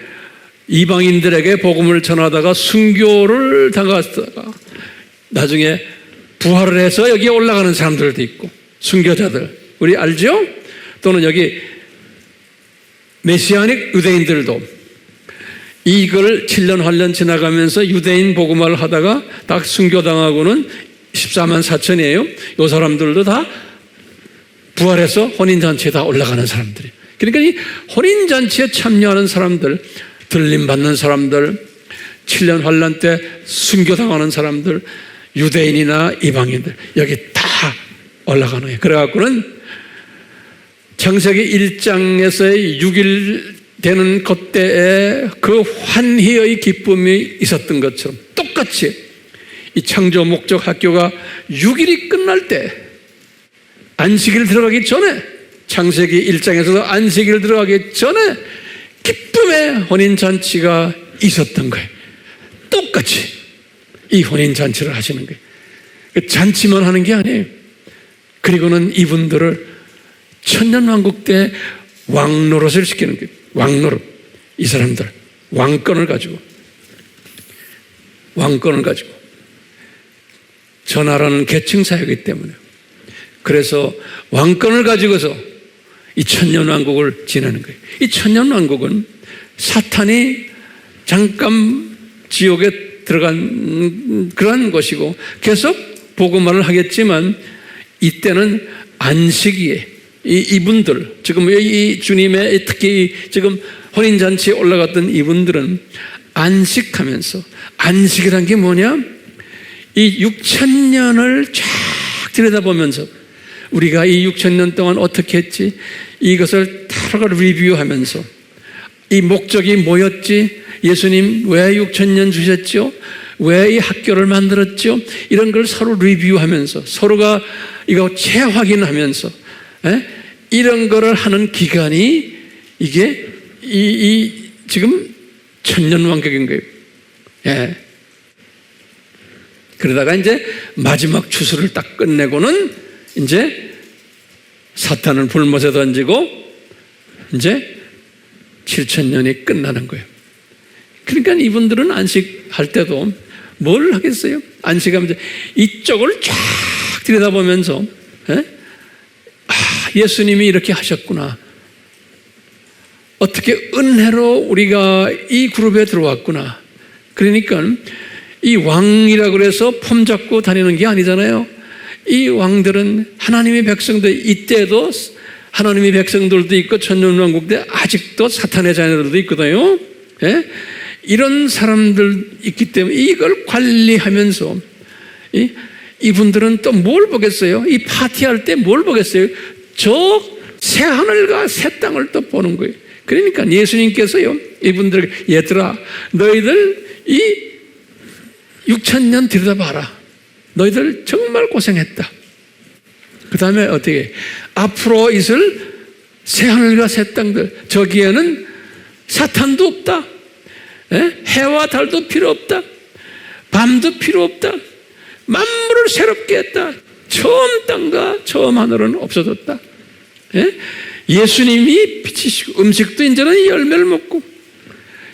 Speaker 1: 이방인들에게 복음을 전하다가 순교를 당하다가 나중에 부활을 해서 여기에 올라가는 사람들도 있고, 순교자들 우리 알죠? 또는 여기 메시아닉 유대인들도 이걸 7년 환난 지나가면서 유대인 복음화를 하다가 다 순교당하고는 14만 4천이에요. 이 사람들도 다 부활해서 혼인잔치에 다 올라가는 사람들이에요. 그러니까 이 혼인잔치에 참여하는 사람들, 들림받는 사람들, 7년 환난 때 순교당하는 사람들, 유대인이나 이방인들, 여기 다 올라가는 거예요. 그래갖고는 창세기 1장에서의 6일 되는 그때에 그 환희의 기쁨이 있었던 것처럼 똑같이 이 창조 목적 학교가 6일이 끝날 때 안식일 들어가기 전에, 창세기 1장에서도 안식일 들어가기 전에 기쁨의 혼인잔치가 있었던 거예요. 똑같이 이 혼인잔치를 하시는 거예요. 잔치만 하는 게 아니에요. 그리고는 이분들을 천년왕국 때 왕노릇을 시키는 거예요. 왕노릇. 이 사람들 왕권을 가지고 저 나라는 계층사회이기 때문에, 그래서 왕권을 가지고서 이 천년왕국을 지내는 거예요. 이 천년왕국은 사탄이 잠깐 지옥에 들어간 그러한 것이고 계속 복음화를 하겠지만, 이때는 안식이에요. 이분들, 지금 이 주님의 특히 지금 혼인잔치에 올라갔던 이분들은 안식하면서, 안식이란 게 뭐냐? 이 6,000년을 쫙 들여다보면서 우리가 이 6,000년 동안 어떻게 했지? 이것을 타로가 리뷰하면서 이 목적이 뭐였지? 예수님 왜 6,000년 주셨죠? 왜 이 학교를 만들었죠? 이런 걸 서로 리뷰하면서 서로가 이거 재확인하면서 이런 거를 하는 기간이 이게 지금 천년왕국인 거예요. 예. 그러다가 이제 마지막 추수를 딱 끝내고는 이제 사탄을 불못에 던지고 이제 7,000년이 끝나는 거예요. 그러니까 이분들은 안식할 때도 뭘 하겠어요? 안식하면서 이쪽을 쫙 들여다보면서 예수님이 이렇게 하셨구나. 어떻게 은혜로 우리가 이 그룹에 들어왔구나. 그러니까 이 왕이라 그래서 폼 잡고 다니는 게 아니잖아요. 이 왕들은 하나님의 백성들, 이때도 하나님의 백성들도 있고 천년왕국 때 아직도 사탄의 자녀들도 있거든요. 예? 이런 사람들 있기 때문에 이걸 관리하면서 이분들은 또 뭘 보겠어요? 이 파티할 때 뭘 보겠어요? 저 새 하늘과 새 땅을 또 보는 거예요. 그러니까 예수님께서요, 이분들에게, 얘들아, 너희들 이 6,000년 들여다봐라. 너희들 정말 고생했다. 그 다음에 어떻게? 앞으로 있을 새 하늘과 새 땅들, 저기에는 사탄도 없다. 해와 달도 필요 없다. 밤도 필요 없다. 만물을 새롭게 했다. 처음 땅과 처음 하늘은 없어졌다. 예수님이 빛이시고 음식도 이제는 열매를 먹고,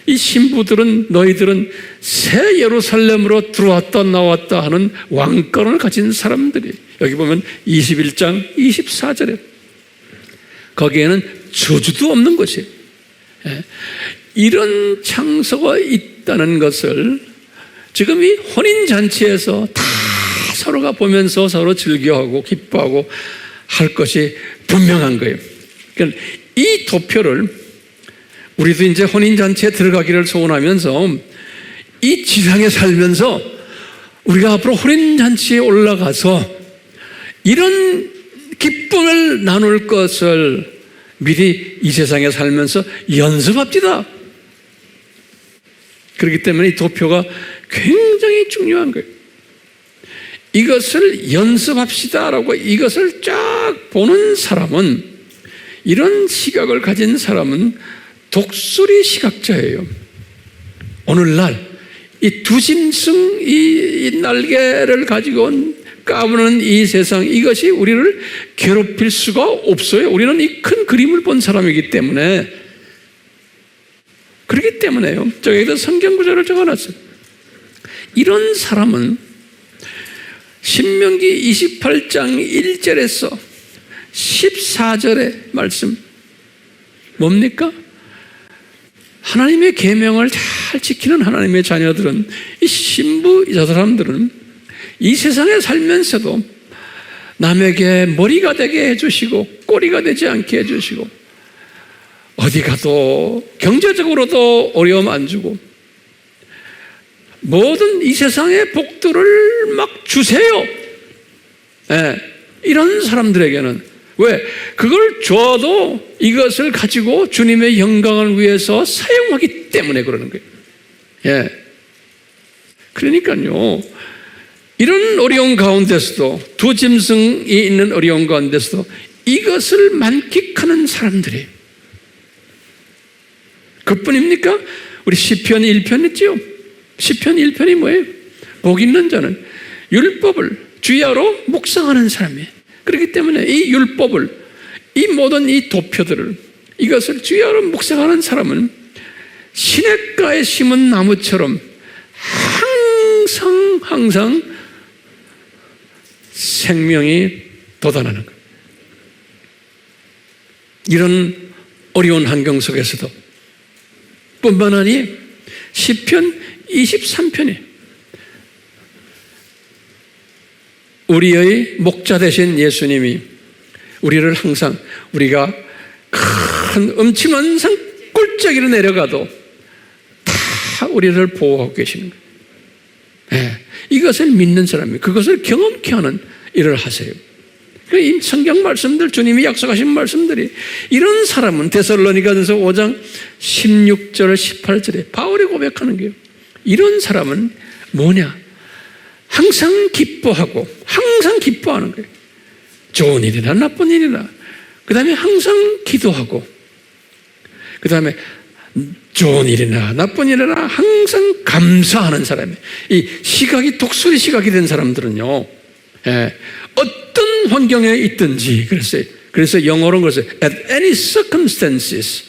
Speaker 1: 이 신부들은 너희들은 새 예루살렘으로 들어왔다 나왔다 하는 왕권을 가진 사람들이, 여기 보면 21장 24절에 거기에는 저주도 없는 것이에요. 이런 장소가 있다는 것을 지금 이 혼인잔치에서 다 서로가 보면서 서로 즐겨하고 기뻐하고 할 것이 분명한 거예요. 그러니까 이 도표를 우리도 이제 혼인잔치에 들어가기를 소원하면서 이 지상에 살면서 우리가 앞으로 혼인잔치에 올라가서 이런 기쁨을 나눌 것을 미리 이 세상에 살면서 연습합시다. 그렇기 때문에 이 도표가 굉장히 중요한 거예요. 이것을 연습합시다라고 이것을 쫙 보는 사람은, 이런 시각을 가진 사람은 독수리 시각자예요. 오늘날 이 두 짐승 이 날개를 가지고 까부는 이 세상, 이것이 우리를 괴롭힐 수가 없어요. 우리는 이 큰 그림을 본 사람이기 때문에. 그렇기 때문에요, 저기에다 성경 구절을 적어놨어요. 이런 사람은 신명기 28장 1절에서 14절의 말씀 뭡니까? 하나님의 계명을 잘 지키는 하나님의 자녀들은, 이 신부, 이 사람들은 이 세상에 살면서도 남에게 머리가 되게 해주시고 꼬리가 되지 않게 해주시고 어디 가도 경제적으로도 어려움 안 주고 모든 이 세상의 복들을 막 주세요. 이런 사람들에게는 왜? 그걸 줘도 이것을 가지고 주님의 영광을 위해서 사용하기 때문에 그러는 거예요. 그러니까요, 이런 어려운 가운데서도, 두 짐승이 있는 어려운 가운데서도 이것을 만끽하는 사람들이, 그뿐입니까? 우리 시편 1편 있지요? 시편 1편이 뭐예요? 복 있는 자는 율법을 주야로 묵상하는 사람이에요. 그렇기 때문에 이 율법을, 이 모든 이 도표들을, 이것을 주야로 묵상하는 사람은 시냇가에 심은 나무처럼 항상 생명이 돋아나는 거예요. 이런 어려운 환경 속에서도 뿐만 아니라 시편 23편에 우리의 목자 되신 예수님이 우리를 항상, 우리가 큰 음침한 산 꼴짜기로 내려가도 다 우리를 보호하고 계시는 거예요. 네, 이것을 믿는 사람이, 그것을 경험케 하는 일을 하세요. 이 성경 말씀들, 주님이 약속하신 말씀들이, 이런 사람은 데살로니가전서 5장 16절 18절에 바울이 고백하는 거예요. 이런 사람은 뭐냐? 항상 기뻐하고, 항상 기뻐하는 거예요. 좋은 일이나 나쁜 일이나. 그 다음에 항상 기도하고, 그 다음에 좋은 일이나 나쁜 일이나 항상 감사하는 사람이에요. 이 시각이 독수리 시각이 된 사람들은요, 어떤 환경에 있든지, 그래서 영어로는 그랬어요. At any circumstances,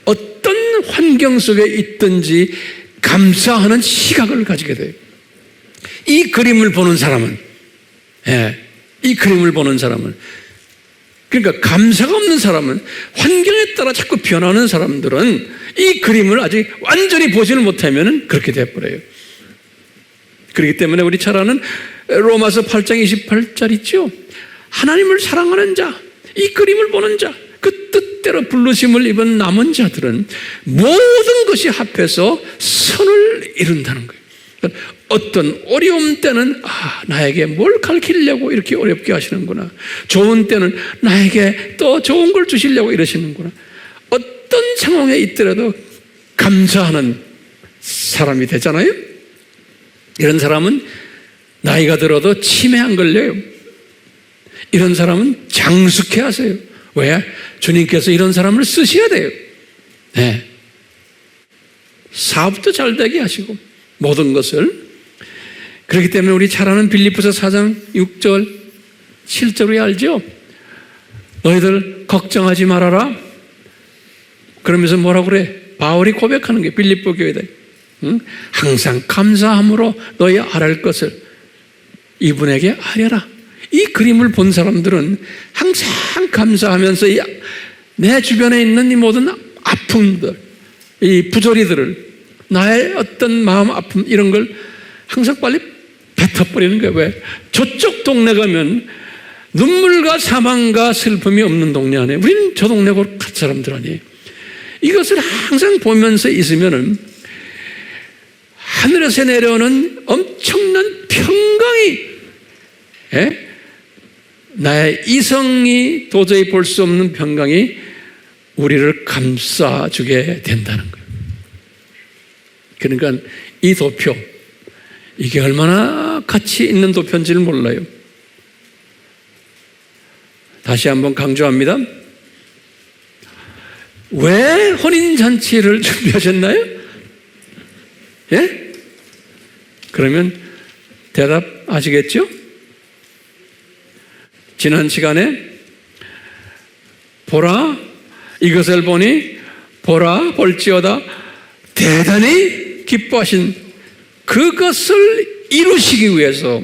Speaker 1: 어떤 환경 속에 있든지 감사하는 시각을 가지게 돼요. 이 그림을 보는 사람은, 그러니까 감사가 없는 사람은, 환경에 따라 자꾸 변하는 사람들은 이 그림을 아직 완전히 보지를 못하면 그렇게 돼버려요. 그렇기 때문에 우리 잘 아는 로마서 8장 28절 있죠? 하나님을 사랑하는 자, 이 그림을 보는 자, 그 뜻대로 부르심을 입은 남은 자들은 모든 것이 합해서 선을 이룬다는 거예요. 어떤 어려움 때는 나에게 뭘 가르치려고 이렇게 어렵게 하시는구나. 좋은 때는 나에게 또 좋은 걸 주시려고 이러시는구나. 어떤 상황에 있더라도 감사하는 사람이 되잖아요. 이런 사람은 나이가 들어도 치매 안 걸려요. 이런 사람은 장수케 하세요. 왜? 주님께서 이런 사람을 쓰셔야 돼요. 네. 사업도 잘 되게 하시고 모든 것을. 그렇기 때문에 우리 잘 아는 빌립보서 4장 6절 7절에 알죠? 너희들 걱정하지 말아라. 그러면서 뭐라고 그래? 바울이 고백하는 게 빌립보 교회다. 항상 감사함으로 너희 알할 것을 이분에게 아뢰라. 이 그림을 본 사람들은 항상 감사하면서 내 주변에 있는 이 모든 아픔들, 이 부조리들을, 나의 어떤 마음 아픔 이런 걸 항상 빨리 뱉어버리는 거예요. 왜? 저쪽 동네 가면 눈물과 사망과 슬픔이 없는 동네 아니에요. 우리는 저 동네고 갈 사람들 아니에요. 이것을 항상 보면서 있으면은 하늘에서 내려오는 엄청난 평강이, 나의 이성이 도저히 볼 수 없는 평강이 우리를 감싸주게 된다는 거예요. 그러니까 이 도표, 이게 얼마나 가치 있는 도표인지를 몰라요. 다시 한번 강조합니다. 왜 혼인잔치를 준비하셨나요? 예? 그러면 대답 아시겠죠? 지난 시간에 보라, 이것을 보니 보라 볼지어다 대단히 기뻐하신 그것을 이루시기 위해서,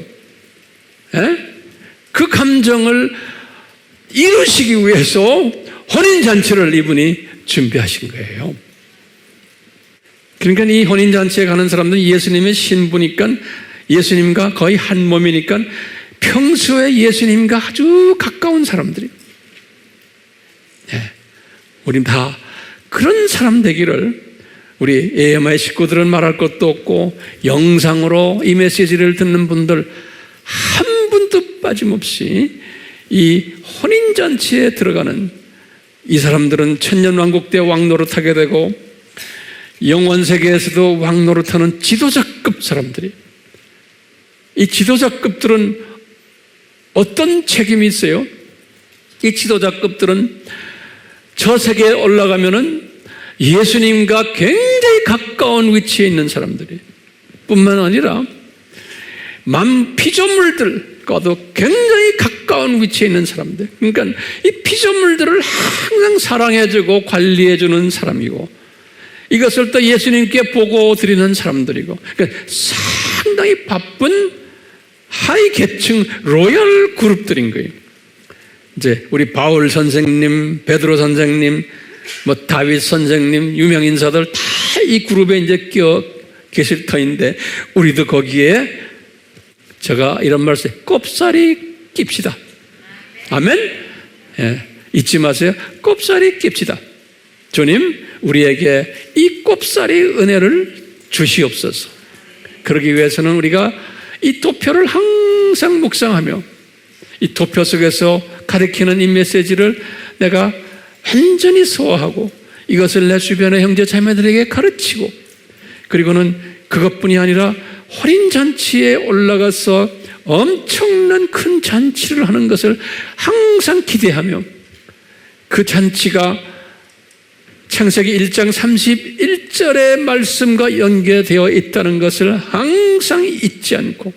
Speaker 1: 그 감정을 이루시기 위해서 혼인잔치를 이분이 준비하신 거예요. 그러니까 이 혼인잔치에 가는 사람들은 예수님의 신부니까, 예수님과 거의 한 몸이니까 평소에 예수님과 아주 가까운 사람들이, 우린 다 그런 사람 되기를, 우리 AMI 식구들은 말할 것도 없고 영상으로 이 메시지를 듣는 분들 한 분도 빠짐없이 이 혼인잔치에 들어가는 이 사람들은 천년왕국 때 왕노릇하게 되고 영원세계에서도 왕노릇하는 지도자급 사람들이, 이 지도자급들은 어떤 책임이 있어요? 이 지도자급들은 저 세계에 올라가면은 예수님과 굉장히 가까운 위치에 있는 사람들이 뿐만 아니라 피조물들과도 굉장히 가까운 위치에 있는 사람들, 그러니까 이 피조물들을 항상 사랑해주고 관리해주는 사람이고 이것을 또 예수님께 보고 드리는 사람들이고, 그러니까 상당히 바쁜 하이 계층 로열 그룹들인 거예요. 이제 우리 바울 선생님, 베드로 선생님, 다윗 선생님, 유명 인사들 다 이 그룹에 이제 끼어 계실 터인데 우리도 거기에 제가 이런 말씀, 꼽사리 낍시다. 아멘? 예, 잊지 마세요. 꼽사리 낍시다. 주님, 우리에게 이 꼽사리 은혜를 주시옵소서. 그러기 위해서는 우리가 이 도표를 항상 묵상하며 이 도표 속에서 가리키는 이 메시지를 내가 완전히 소화하고 이것을 내 주변의 형제 자매들에게 가르치고, 그리고는 그것뿐이 아니라 혼인잔치에 올라가서 엄청난 큰 잔치를 하는 것을 항상 기대하며 그 잔치가 창세기 1장 31절의 말씀과 연계되어 있다는 것을 항상 잊지 않고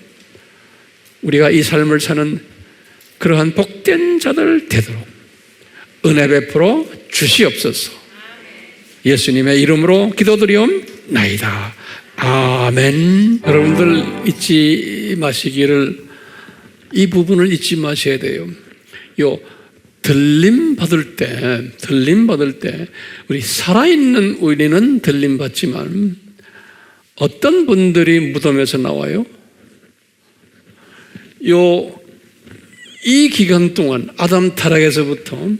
Speaker 1: 우리가 이 삶을 사는 그러한 복된 자들 되도록 은혜 베풀어 주시옵소서. 예수님의 이름으로 기도드리옵나이다. 아멘. 여러분들 잊지 마시기를, 이 부분을 잊지 마셔야 돼요. 들림 받을 때 우리 살아있는 우리는 들림 받지만 어떤 분들이 무덤에서 나와요? 이 기간 동안, 아담 타락에서부터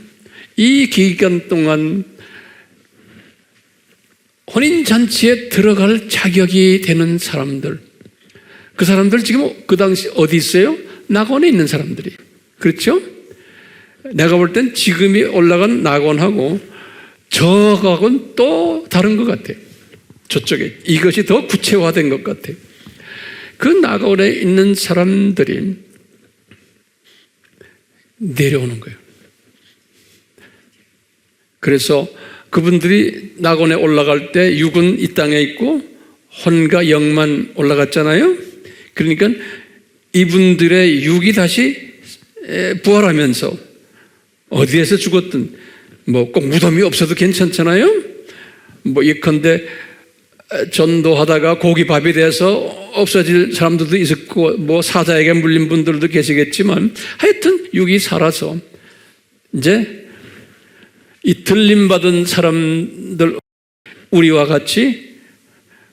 Speaker 1: 이 기간 동안 혼인잔치에 들어갈 자격이 되는 사람들, 그 사람들 지금 그 당시 어디 있어요? 낙원에 있는 사람들이. 그렇죠? 내가 볼 땐 지금이 올라간 낙원하고 저하고는 또 다른 것 같아요. 저쪽에 이것이 더 구체화된 것 같아요. 그 낙원에 있는 사람들이 내려오는 거예요. 그래서 그분들이 낙원에 올라갈 때 육은 이 땅에 있고 혼과 영만 올라갔잖아요. 그러니까 이분들의 육이 다시 부활하면서 어디에서 죽었든 꼭 무덤이 없어도 괜찮잖아요. 예컨대 전도하다가 고기밥이 돼서 없어질 사람들도 있었고 사자에게 물린 분들도 계시겠지만 하여튼 육이 살아서 이제 이 들림받은 사람들, 우리와 같이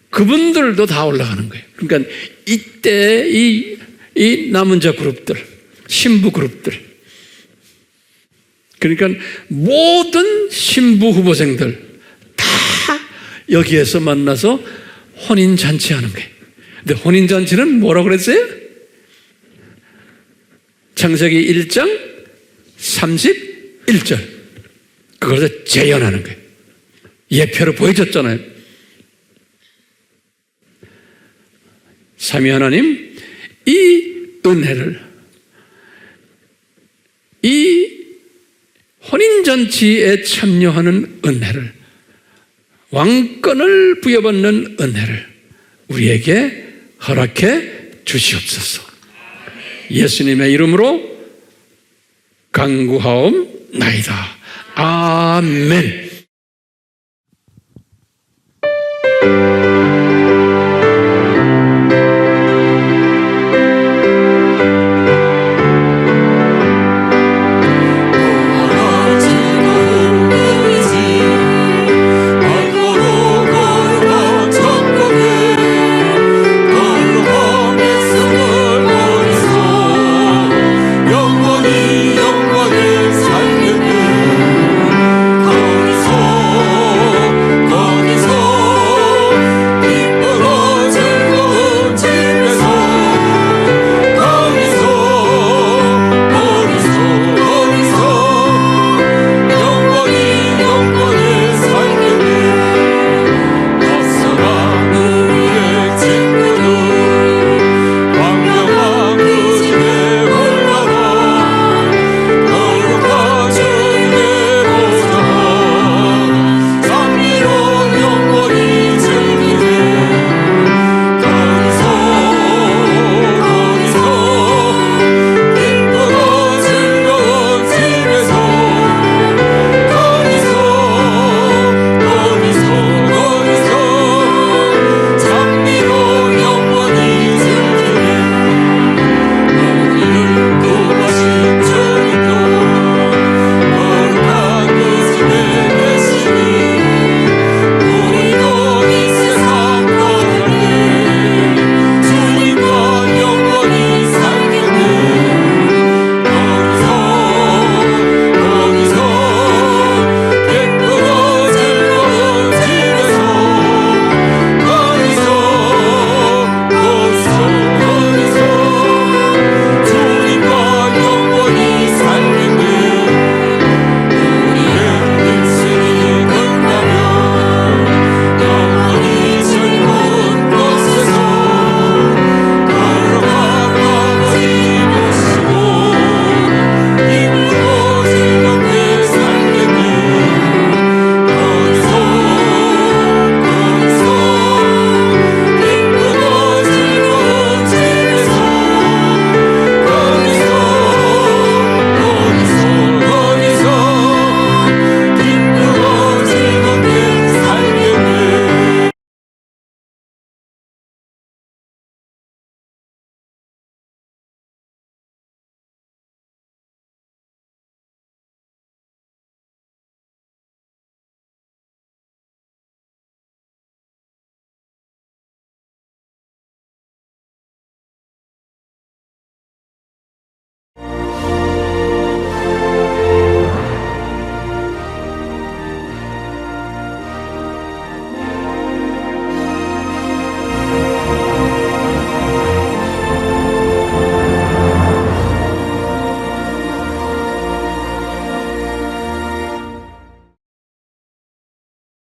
Speaker 1: 그분들도 다 올라가는 거예요. 그러니까 이때 이 남은 자 그룹들, 신부 그룹들, 그러니까 모든 신부 후보생들 다 여기에서 만나서 혼인잔치 하는 거예요. 근데 혼인잔치는 뭐라고 그랬어요? 창세기 1장 31절. 그것을 재현하는 거예요. 예표로 보여줬잖아요. 삼위 하나님, 이 은혜를, 이 혼인잔치에 참여하는 은혜를, 왕권을 부여받는 은혜를 우리에게 허락해 주시옵소서. 예수님의 이름으로 간구하옵나이다. 아멘.